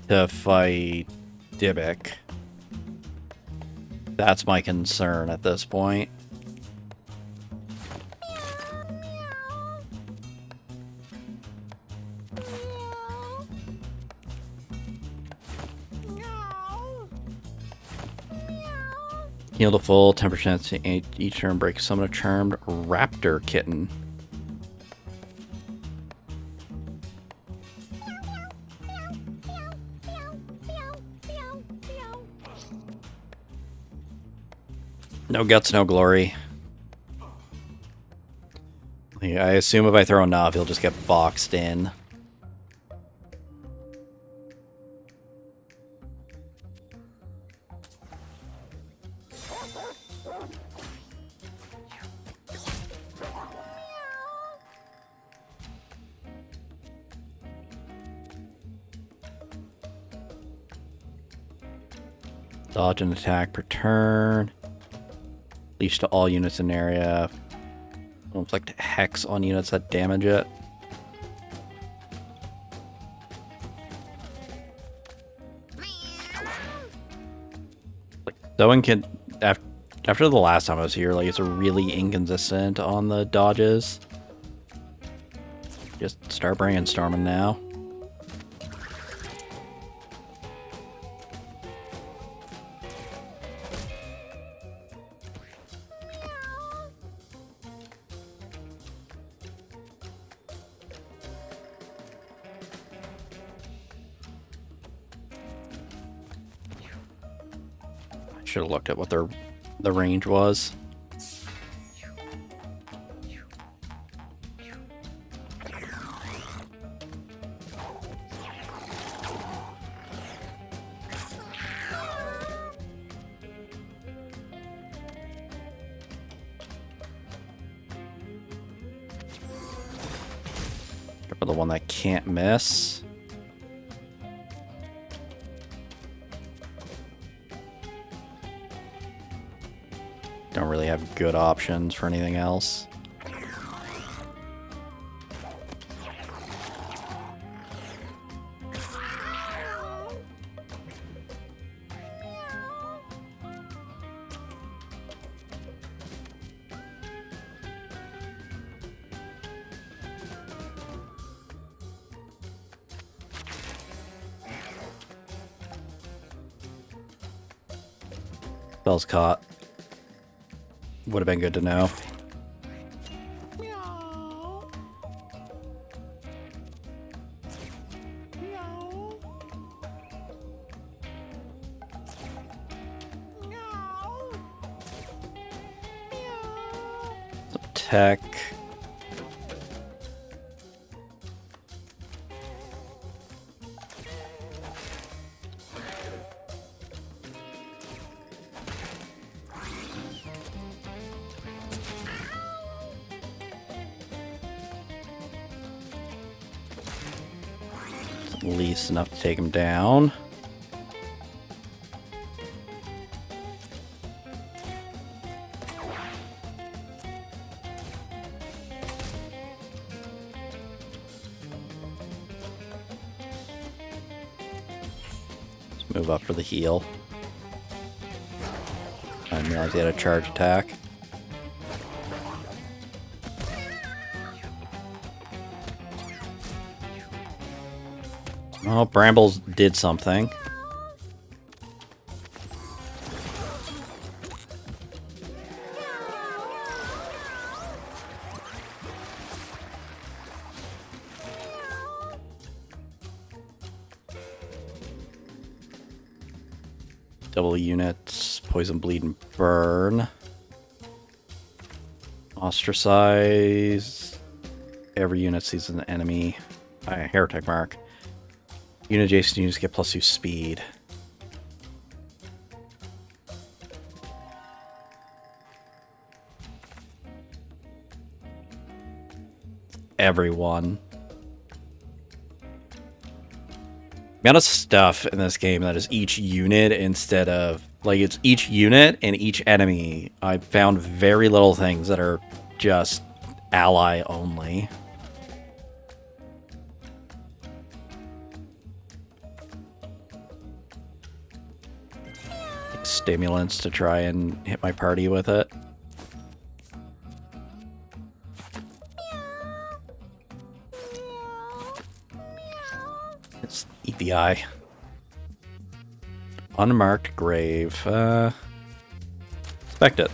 Speaker 1: to fight Dybbuk? That's my concern at this point. Heal to full, 10% each turn, break, summon a charmed raptor kitten. No guts, no glory. I assume if I throw enough, he'll just get boxed in. Dodge and attack per turn. Leash to all units in area. Inflict hex on units that damage it. Like, Zoen can, after the last time I was here, like, it's really inconsistent on the dodges. Just start brainstorming now. Should have looked at what the range was. For the one that can't miss. Don't really have good options for anything else. Spell's caught. Would have been good to know. Some tech. At least enough to take him down. Move up for the heal. I didn't realize he had a charge attack. Oh, Brambles did something. Double units, poison, bleed, and burn. Ostracize. Every unit sees an enemy. Heretic mark. Unit adjacent units get +2 speed. Everyone. The amount of stuff in this game that is each unit instead of, like, it's each unit and each enemy. I found very little things that are just ally only. Stimulants to try and hit my party with it. Let's eat the eye. Unmarked grave. Expect it.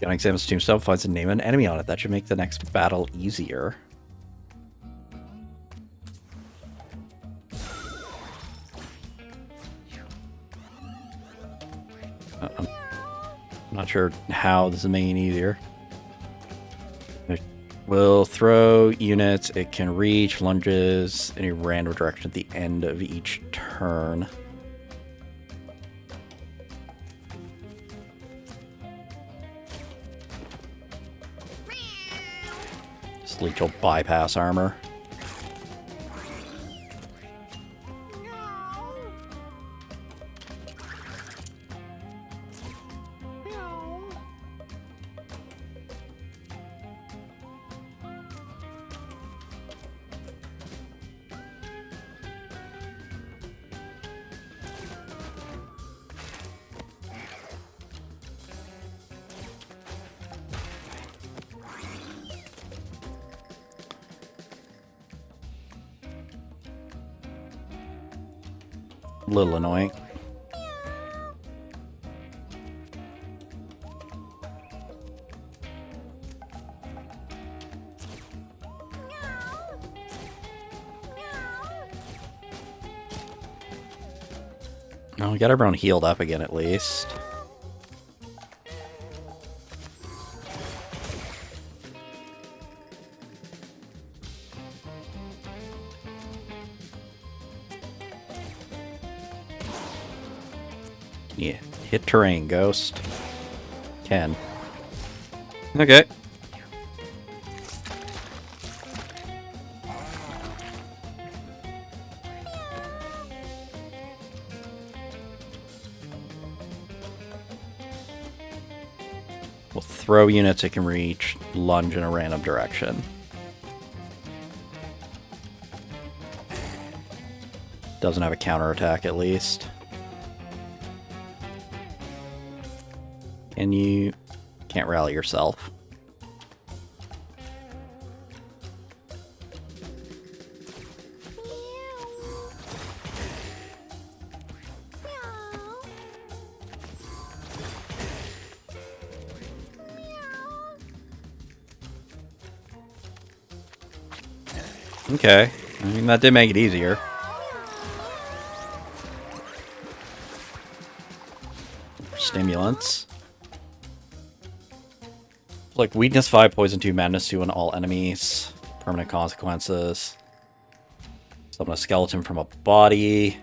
Speaker 1: Gunning Samus tombstone finds a name and enemy on it. That should make the next battle easier. I'm not sure how this is making it easier. Will throw units it can reach, lunges in a random direction at the end of each turn. Just lethal bypass armor. A little annoying. Oh, we got everyone healed up again at least. Yeah, hit terrain, Ghost. Can. Okay. We'll throw units it can reach, lunge in a random direction. Doesn't have a counterattack at least. And you can't rally yourself. Okay, I mean that did make it easier. Stimulants. Like weakness 5, poison 2, madness 2 on all enemies. Permanent consequences. Summon a skeleton from a body.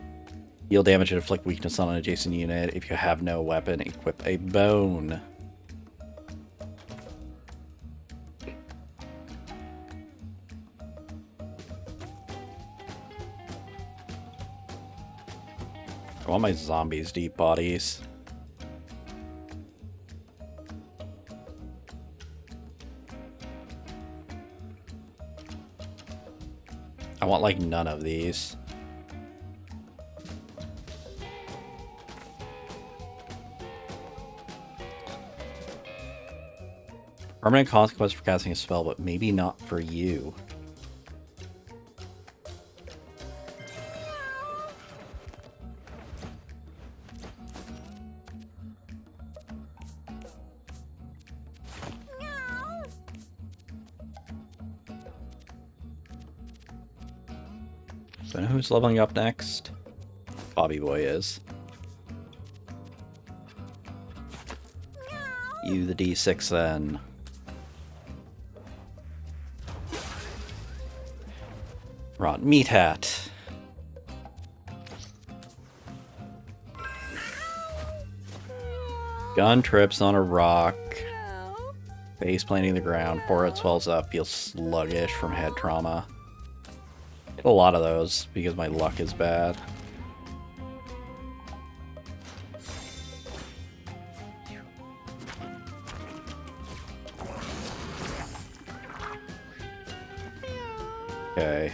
Speaker 1: Deal damage and inflict weakness on an adjacent unit. If you have no weapon, equip a bone. I want my zombies deep bodies. I want, like, none of these. Permanent consequence for casting a spell, but maybe not for you. Do I know who's leveling up next? Bobby Boy is. You the D6 then. Rotten Meat Hat. Gun trips on a rock. Face planting the ground. Forehead swells up. Feels sluggish from head trauma. Get a lot of those because my luck is bad. Okay.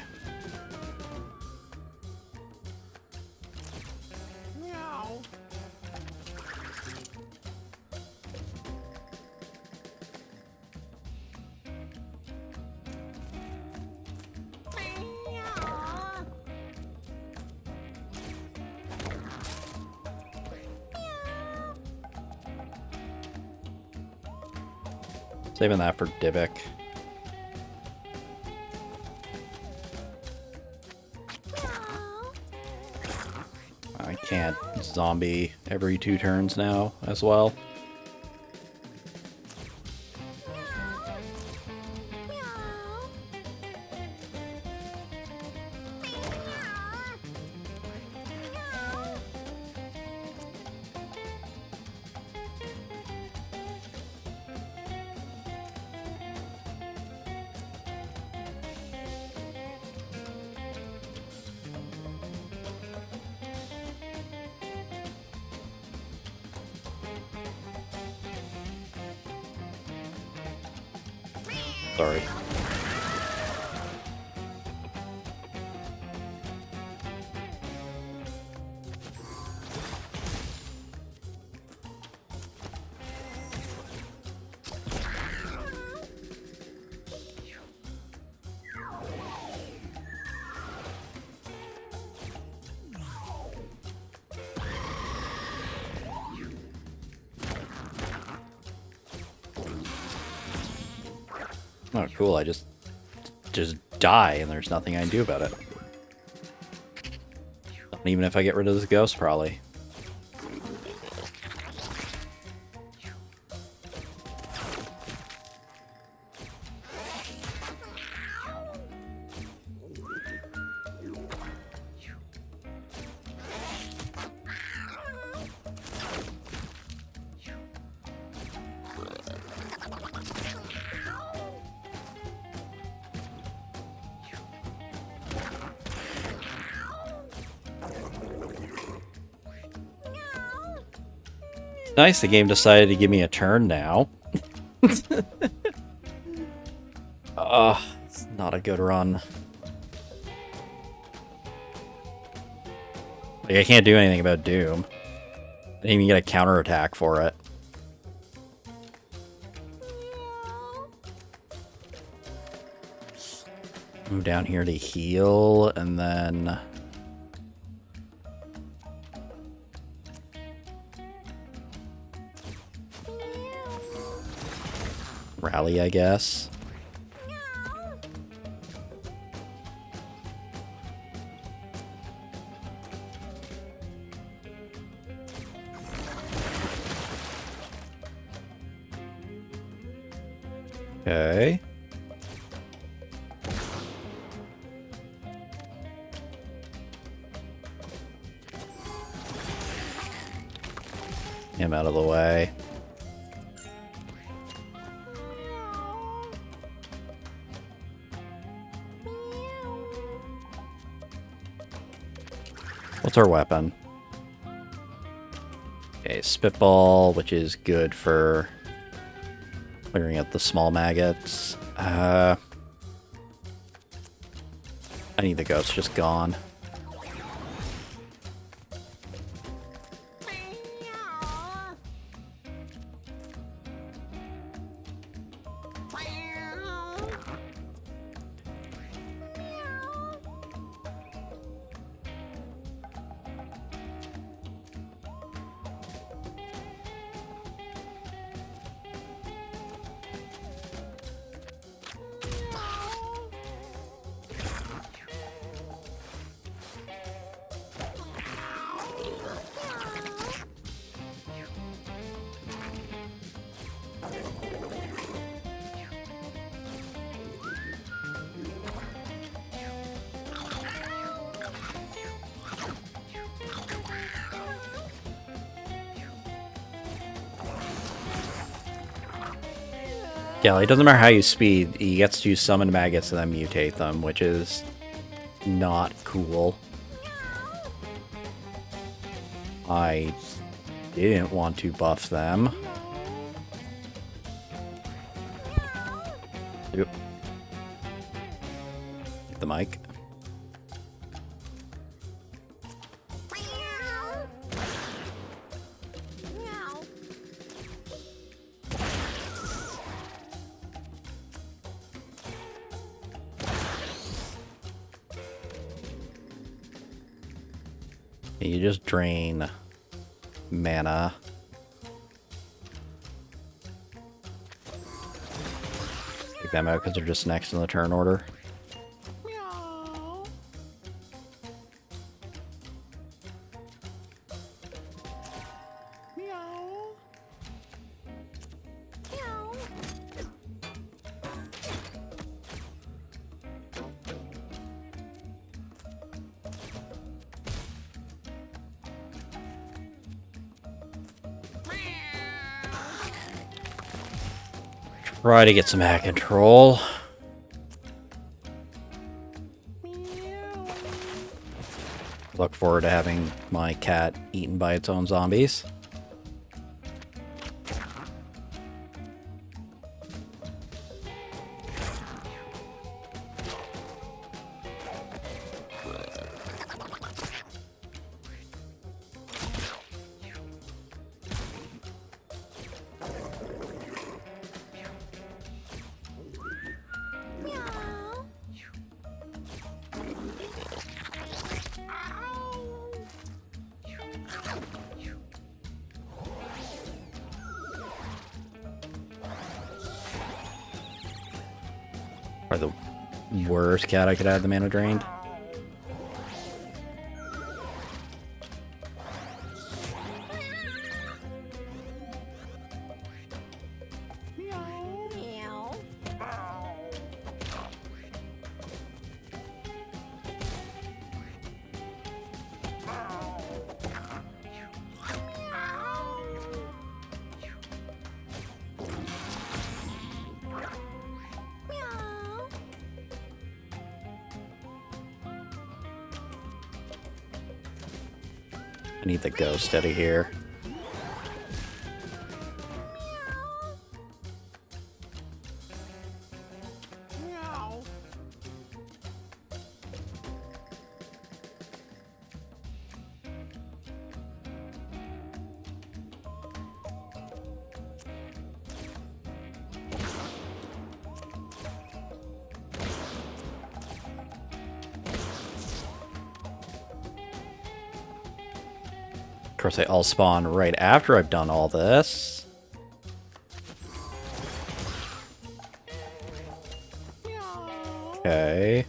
Speaker 1: Saving that for Dybbuk. I can't zombie every 2 turns now as well. Sorry. Oh, cool. I just die and there's nothing I can do about it. Not even if I get rid of this ghost, probably. Nice, the game decided to give me a turn now. It's not a good run. Like, I can't do anything about Doom. I didn't even get a counterattack for it. Move down here to heal, and then... rally, I guess. Okay. Him out of the way. What's our weapon? Okay, Spitball, which is good for clearing out the small maggots. I need the ghost just gone. Yeah, it doesn't matter how you speed, he gets to summon maggots and then mutate them, which is not cool. I didn't want to buff them. Yep. Hit the mic. You just drain mana. Take them out because they're just next in the turn order. Try to get some hat control. Look forward to having my cat eaten by its own zombies. Probably the worst cat I could have the mana drained. I need the ghost out of here. Of course, they all spawn right after I've done all this. Okay.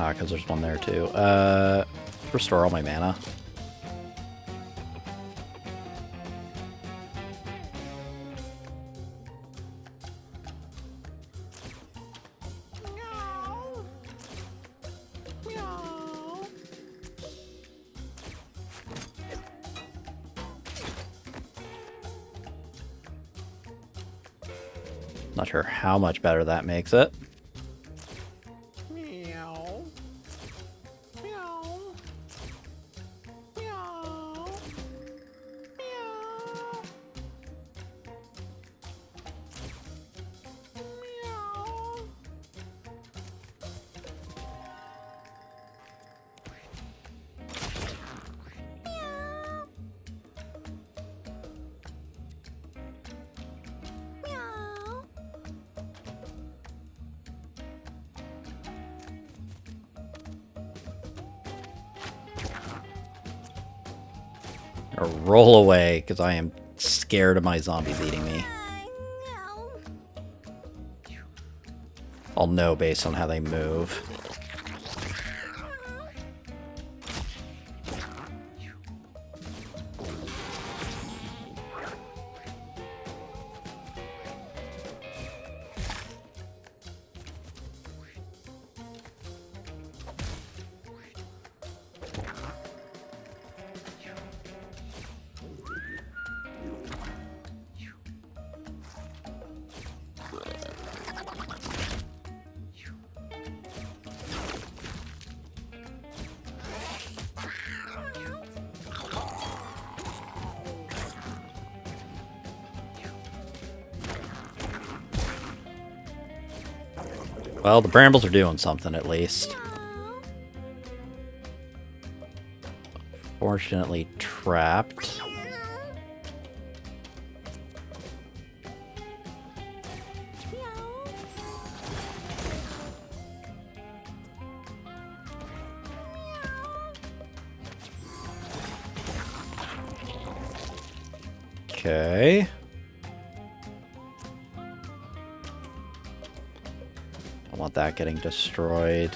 Speaker 1: Ah, because there's one there too. Restore all my mana. Not sure how much better that makes it.
Speaker 2: Meow. Meow. Meow. Meow. Meow.
Speaker 1: Or roll away, because I am scared of my zombies eating me. I'll know based on how they move. Well, the brambles are doing something at least. Fortunately trapped. Okay. Don't want that getting destroyed.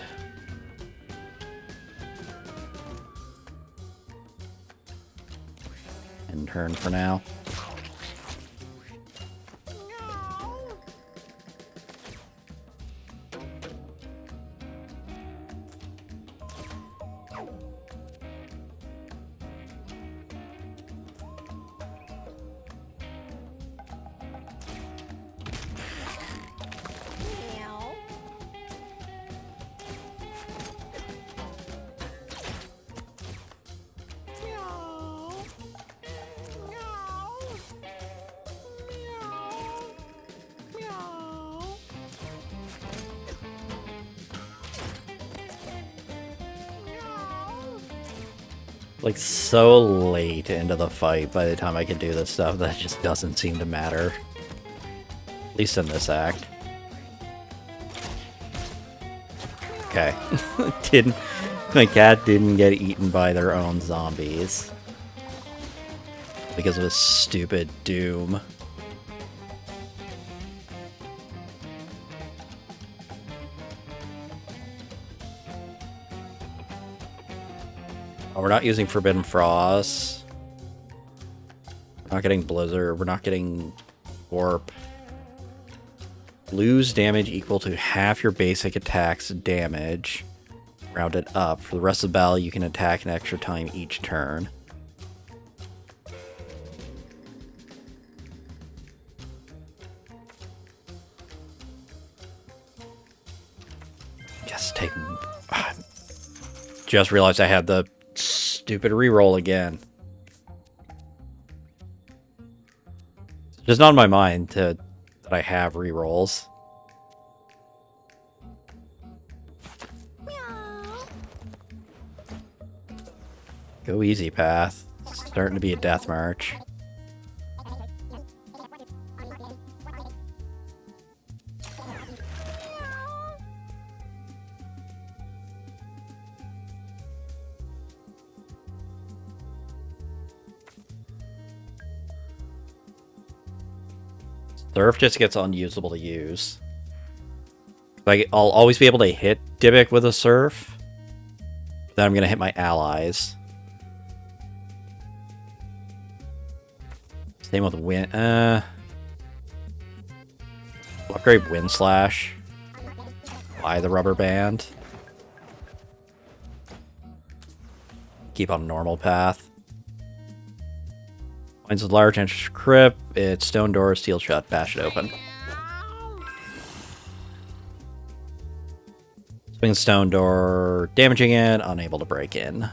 Speaker 1: In turn for now. Like, so late into the fight by the time I can do this stuff, that just doesn't seem to matter. At least in this act. Okay. My cat didn't get eaten by their own zombies. Because of this stupid doom. Oh, we're not using Forbidden Frost. We're not getting Blizzard. We're not getting Warp. Lose damage equal to half your basic attack's damage. Rounded up. For the rest of the battle, you can attack an extra time each turn. Just take... Just realized I had the stupid reroll again. It's just not in my mind that I have rerolls. Go easy, Path. It's starting to be a death march. Surf just gets unusable to use. Like, I'll always be able to hit Dybbuk with a Surf. Then I'm gonna hit my allies. Same with Wind. Upgrade Wind Slash. Buy the rubber band. Keep on normal path. Finds a large entrance crypt. It's stone door, steel shut, bash it open. Swing stone door, damaging it, unable to break in.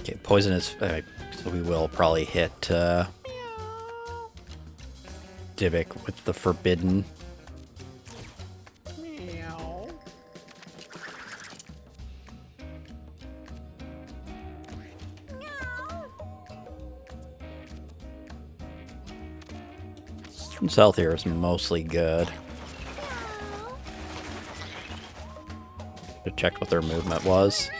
Speaker 1: Okay, poison is... so we will probably hit Dybbuk with the forbidden.
Speaker 2: Meow.
Speaker 1: South here is mostly good. To check what their movement was.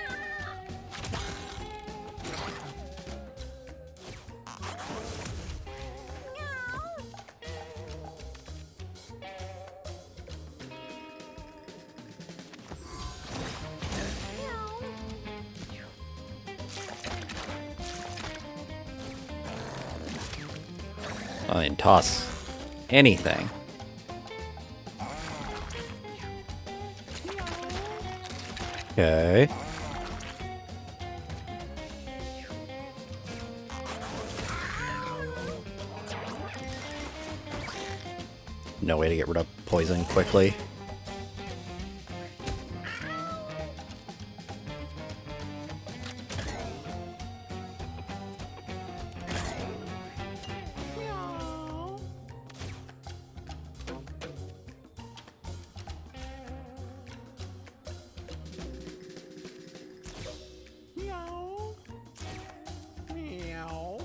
Speaker 1: I mean, toss anything. Okay. No way to get rid of poison quickly.
Speaker 2: Meow. Meow. Meow.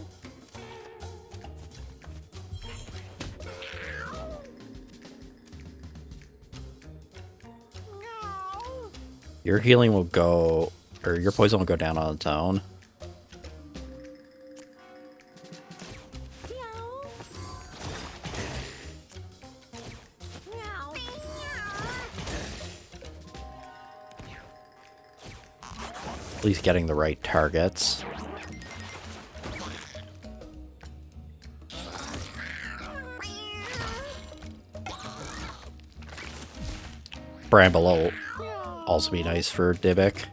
Speaker 2: Meow.
Speaker 1: Your healing will go, or your poison will go down on its own.
Speaker 2: Meow.
Speaker 1: At least getting the right targets. Bramble will also be nice for Dybbuk.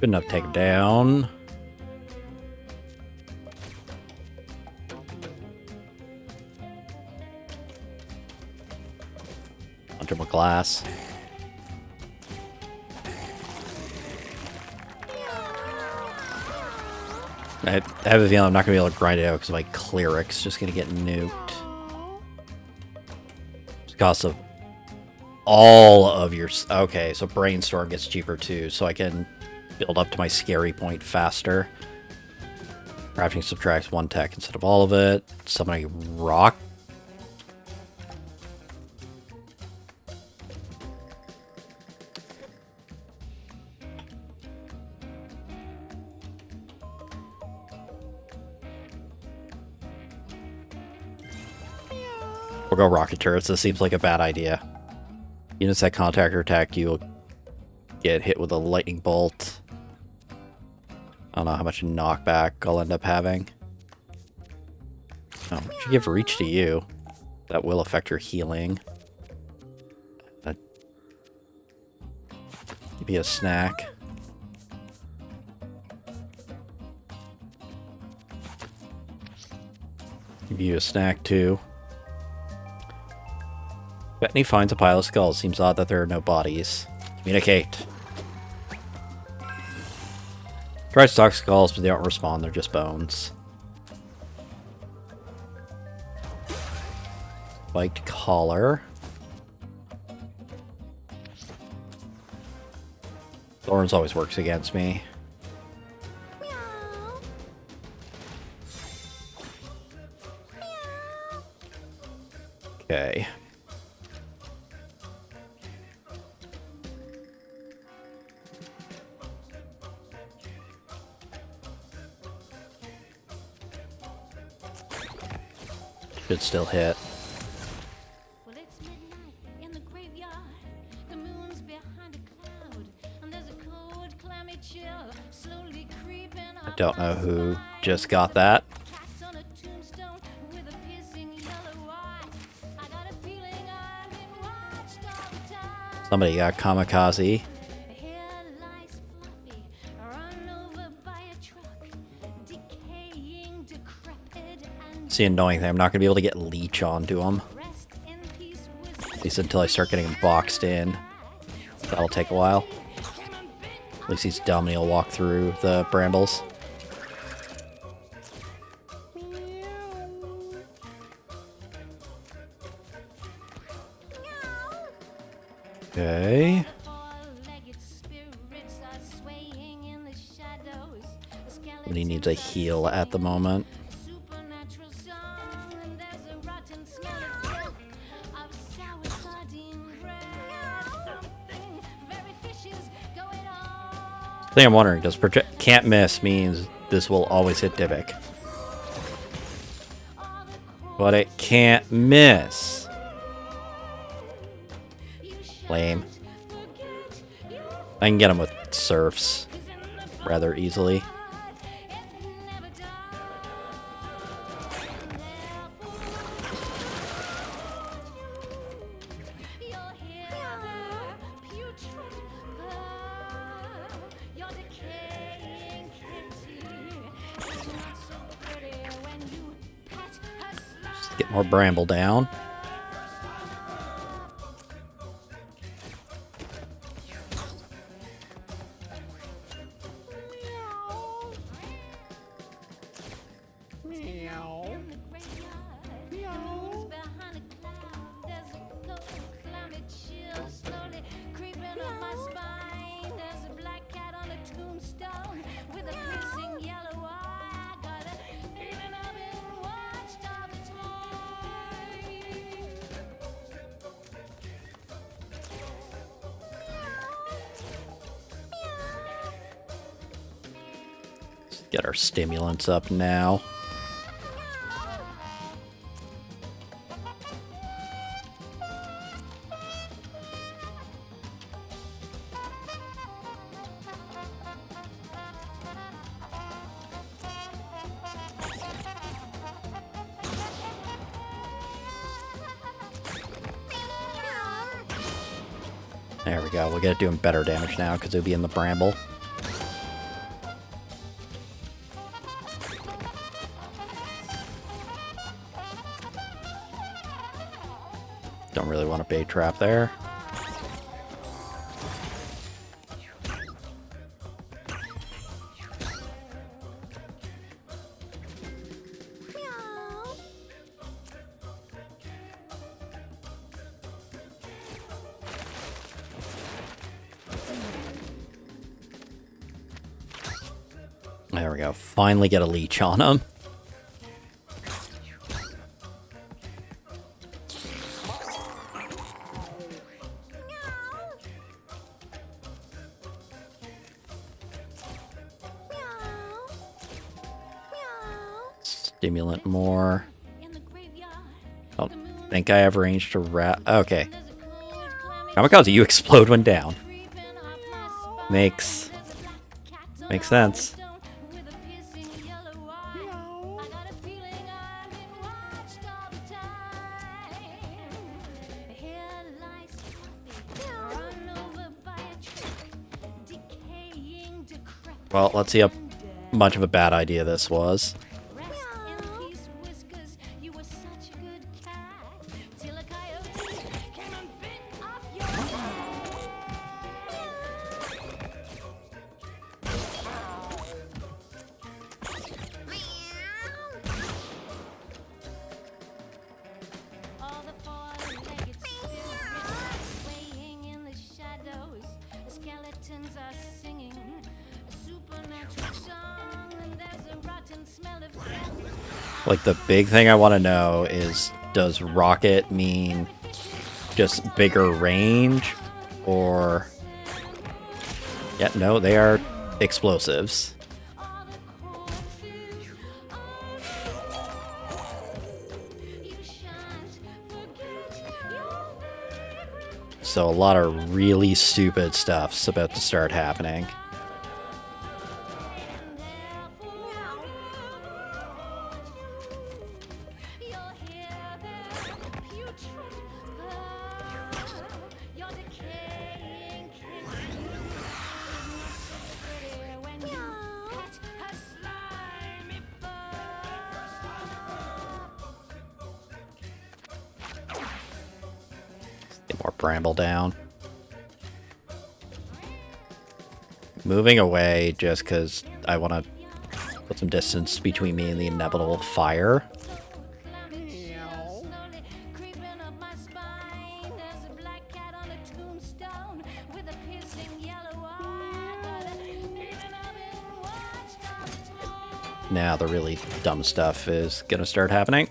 Speaker 1: Good enough to take it down. Punch him with glass. I have a feeling I'm not going to be able to grind it out because my cleric's just going to get nuked. Cost of all of your... Okay, so Brainstorm gets cheaper too, so I can build up to my scary point faster. Crafting subtracts 1 tech instead of all of it. Summoning rock. We'll go rocket turrets. This seems like a bad idea. Units that contact or attack you will get hit with a lightning bolt. I don't know how much knockback I'll end up having. Oh, I should give reach to you. That will affect your healing. Give you a snack. Give you a snack too. Bettany finds a pile of skulls. Seems odd that there are no bodies. Communicate. Try to talk skulls, but they don't respond. They're just bones. Spiked collar. Thorns always works against me. Okay. Should still hit.
Speaker 3: Well, it's midnight in the graveyard. The moon's behind a cloud, and there's a cold, clammy chill slowly creeping up.
Speaker 1: I don't know who just got that.
Speaker 3: Cats on a tombstone with a piercing yellow eye. I got a feeling I've been watched all the time.
Speaker 1: Somebody got kamikaze.
Speaker 3: Hair lies fluffy, run over by a truck, decaying, decrepit, and
Speaker 1: It's the annoying thing. I'm not going to be able to get leech onto him.
Speaker 3: rest in peace with
Speaker 1: At least until I start getting him boxed in. That'll take a while. At least he's dumb and he'll walk through the brambles. Okay.
Speaker 3: four-legged spirits are swaying in the shadows.
Speaker 1: But he needs a heal at the moment.
Speaker 3: Supernatural song, and there's a rotten smell of death, of sour sardine breath. Something very fishy's going on.
Speaker 1: The thing I'm wondering, does project can't miss means this will always hit Divik?
Speaker 3: All the
Speaker 1: But it can't miss.
Speaker 3: you
Speaker 1: Lame.
Speaker 3: forget your
Speaker 1: I can get him with surfs
Speaker 3: is in the
Speaker 1: rather easily.
Speaker 3: blood. It never dies. You'll hear the putrid purr. Your decaying kitty is not so pretty when you pet her slide.
Speaker 1: Get more bramble down.
Speaker 2: Meow.
Speaker 3: In the graveyard, the moon's behind a cloud. There's a cold, clammy chill slowly creeping up my spine. There's a black cat on a tombstone with a piercing yellow eye. I got a feeling I've been watched all the time.
Speaker 1: Let's get our stimulants up now. There we go. We'll get it doing better damage now because it'll be in the bramble. Don't really want a bait trap there. There we go. Finally get a leech on him. Stimulant more.
Speaker 3: In the graveyard,
Speaker 1: Don't
Speaker 3: the moon's
Speaker 1: think I have range to wrap. Okay.
Speaker 3: there's a cold, clammy
Speaker 1: Kamikaze, you explode when down.
Speaker 3: creeping up my spine.
Speaker 1: Makes
Speaker 3: There's a black cat on
Speaker 1: makes
Speaker 3: a
Speaker 1: sense.
Speaker 3: tombstone with a piercing yellow eye. I got a feeling I've been watched all the time.
Speaker 1: Well, let's see how much of a bad idea this was.
Speaker 3: Rest in peace, Whiskers. You were such a good cat. Till a coyote came and bit off your all the four-legged spirits swaying in the shadows. Skeletons are singing a supernatural song, and there's a rotten smell of death.
Speaker 1: Like, the big thing I want to know is, does rocket mean just bigger range? Or... yeah, no, they are explosives.
Speaker 3: All the corpses, you shan't forget your favorite.
Speaker 1: So a lot of really stupid stuff's about to start happening.
Speaker 3: You'll hear their putrid purr. Your decaying kitchen is not so pretty when you pet her slimy fur.
Speaker 1: Get more bramble down. Moving away just because I want to put some distance between me and the inevitable fire.
Speaker 3: Slowly creeping up my spine. There's a black cat on a tombstone with a piercing yellow eye. But even I've been watched all the time.
Speaker 1: Now the really dumb stuff is gonna start happening.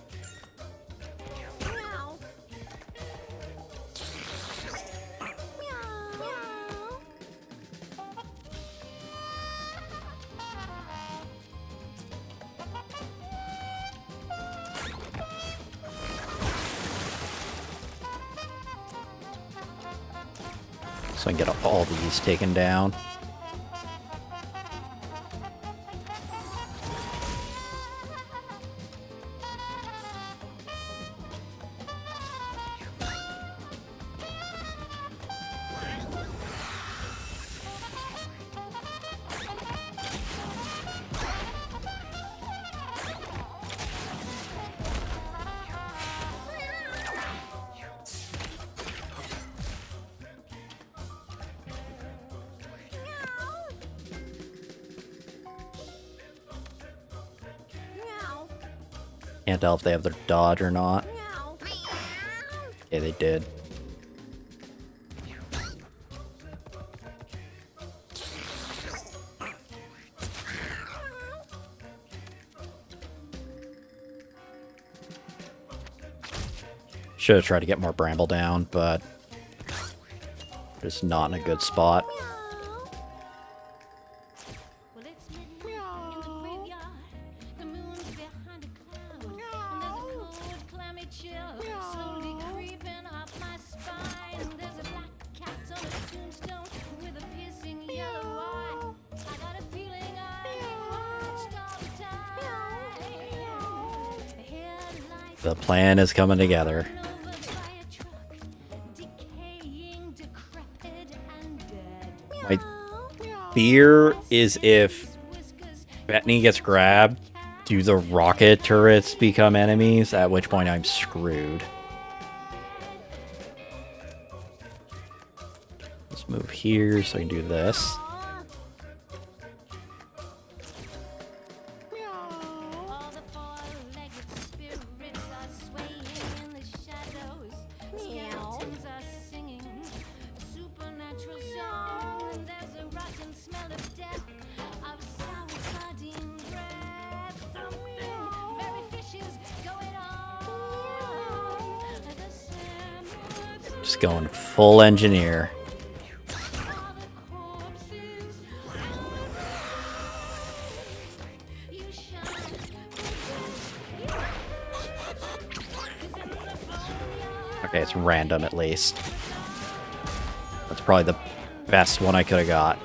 Speaker 1: So I can get all these taken down. Can't tell if they have their dodge or not. Yeah, they did. Should have tried to get more bramble down, but just not in a good spot.
Speaker 3: Well, it's midnight in the graveyard. The moon's behind a cloud. And there's a cold, clammy chill slowly creeping up my spine. There's a black cat on a tombstone with a piercing yellow eye. I got a feeling I'm watched all the time. Headlights
Speaker 1: The plan is coming together.
Speaker 3: run over by a truck, decaying, decrepit, and dead.
Speaker 1: My fear is if Bethany gets grabbed, do the rocket turrets become enemies? At which point I'm screwed. Let's move here so I can do this.
Speaker 3: All the four-legged spirits are swaying in the shadows. Skeletons are singing a supernatural song, and there's a rotten smell of death, of sour sardine breath. Something very fishy's going on. The sand
Speaker 1: Just going full engineer.
Speaker 3: all the corpses. You shan't forget your cause in the boneyard.
Speaker 1: Okay, it's random at least. That's probably the best one I could have got.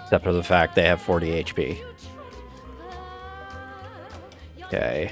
Speaker 1: Except for the fact they have 40 HP. Okay.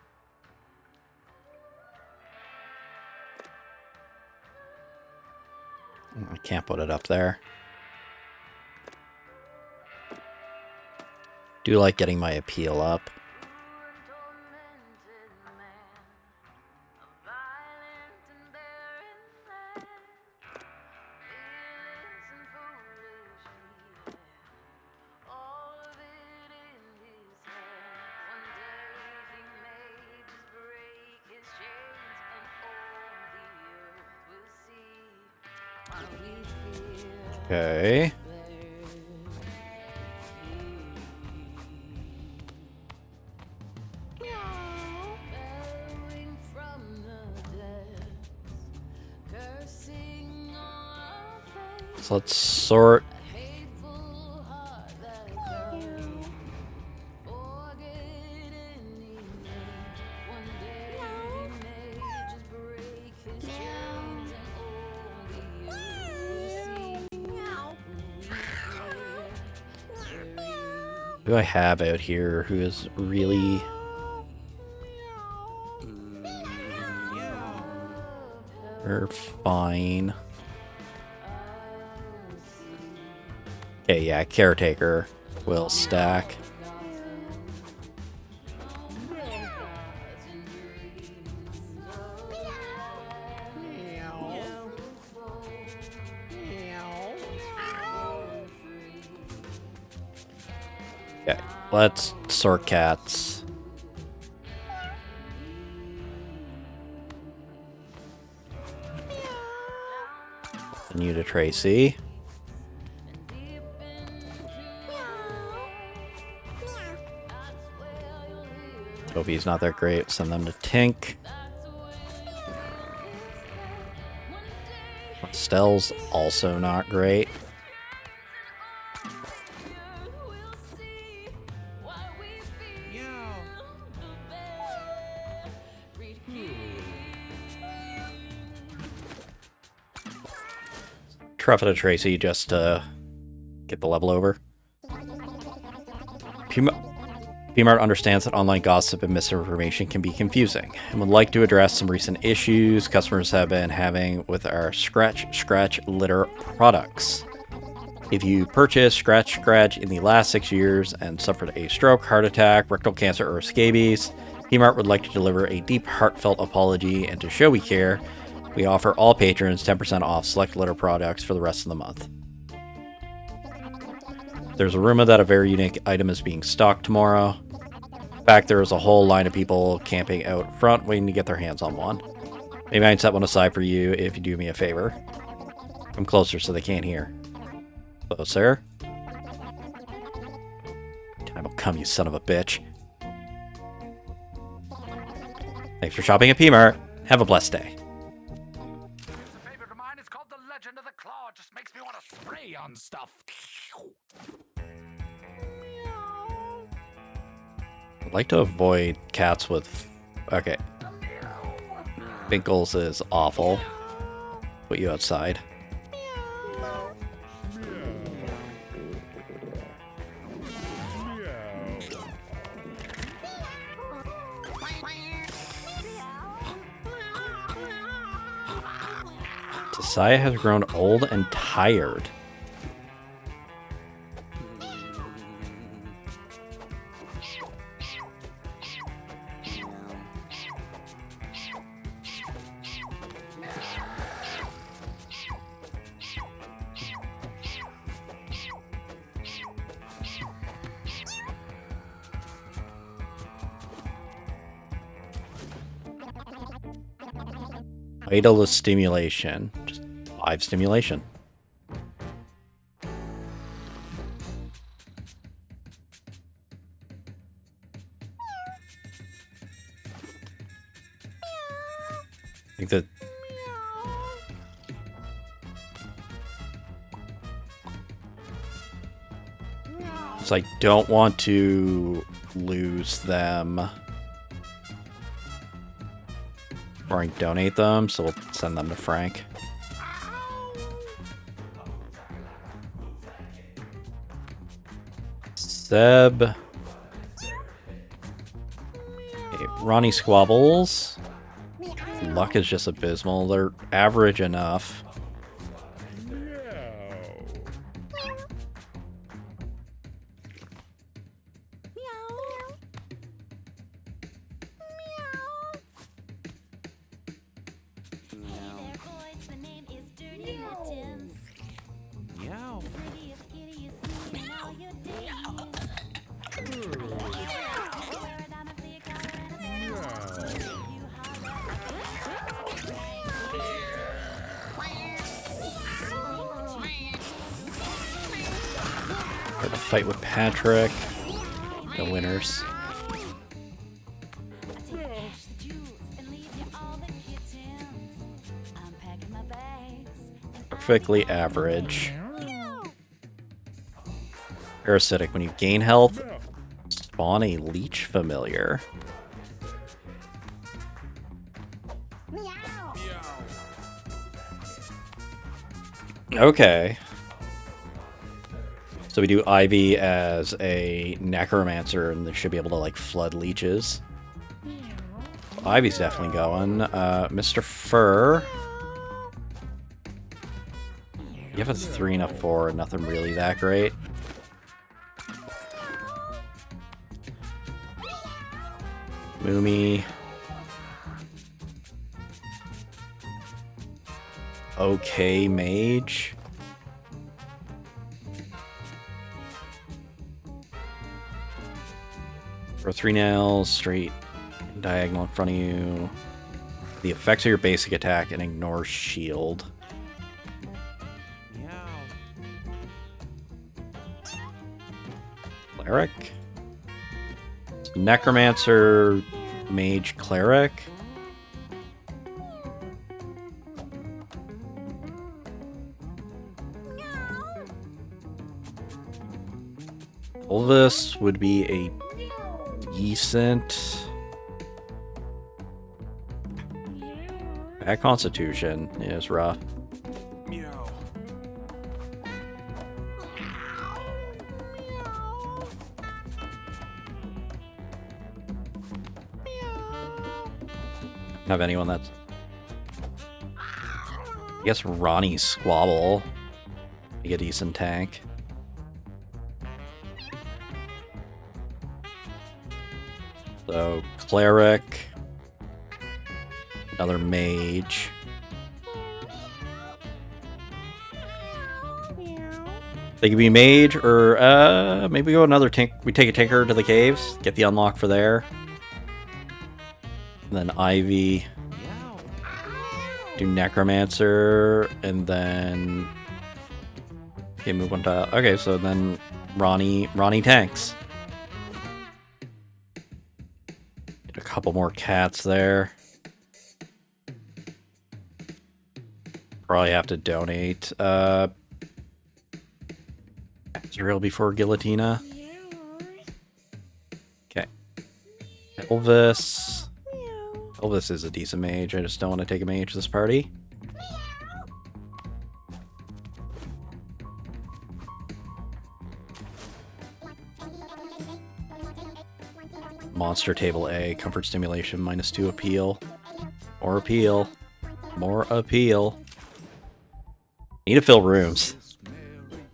Speaker 1: I can't put it up there. Do like getting my appeal up. Okay. So let's sort. Who do I have out here who is really... We're fine. Okay, yeah, caretaker will stack. Okay, let's sort cats. And you to Tracy. Toby's not that great. Send them to Tink. Stell's also not great. Truffa to Tracy just to get the level over. PMart understands that online gossip and misinformation can be confusing and would like to address some recent issues customers have been having with our Scratch litter products. If you purchased Scratch in the last 6 years and suffered a stroke, heart attack, rectal cancer, or scabies, PMart would like to deliver a deep, heartfelt apology, and to show we care, we offer all patrons 10% off select litter products for the rest of the month. There's a rumor that a very unique item is being stocked tomorrow. In fact, there is a whole line of people camping out front waiting to get their hands on one. Maybe I can set one aside for you if you do me a favor. Come closer so they can't hear. Closer. Time will come, you son of a bitch. Thanks for shopping at PMart. Have a blessed day.
Speaker 4: Here's a favorite of mine. It's called The Legend of the Claw. It just makes me want to spray on stuff.
Speaker 1: I'd like to avoid cats with... Okay. Binkles is awful. Put you outside. Josiah has grown old and tired. Vital stimulation. Just 5 stimulation. I think that... So I don't want to lose them. Or donate them, so we'll send them to Frank. Seb. Okay, Ronnie Squabbles. Luck is just abysmal. They're average enough. Or the fight with Patrick. The winners. Perfectly average. Parasitic. When you gain health, spawn a leech familiar. Okay. So we do Ivy as a necromancer, and they should be able to like flood leeches. Ivy's definitely going. Mr. Fur. You have a 3 and a 4, nothing really that great. Moomy. Okay, mage. For 3 nails, straight diagonal in front of you. The effects of your basic attack and ignore shield. Cleric? Necromancer, mage, cleric. All this would be a decent bad constitution. Yeah, it's rough. Have anyone that's, I guess Ronnie Squabble, be a decent tank. So cleric, another mage. They could be mage, or maybe we go another tank. We take a tinker to the caves, get the unlock for there. And then Ivy, do necromancer, and then okay, move on to okay. So then Ronnie tanks. Get a couple more cats there. Probably have to donate. Azrael before Guillotina. Okay. Elvis. Elvis is a decent mage. I just don't want to take a mage this party. Monster table A. Comfort stimulation -2 appeal. More appeal. More appeal. Need to fill rooms.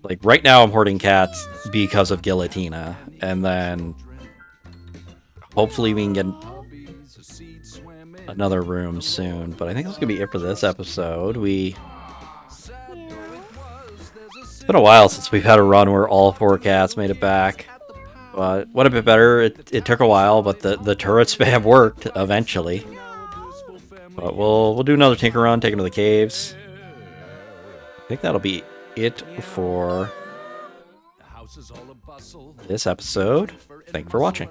Speaker 1: Like right now I'm hoarding cats because of Guillotina. And then hopefully we can get another room soon, but I think that's gonna be it for this episode. It's been a while since we've had a run where all 4 cats made it back. But what a bit better. It took a while, but the turret spam worked eventually. But we'll do another tinker run, take them to the caves. I think that'll be it for this episode. Thank you for watching.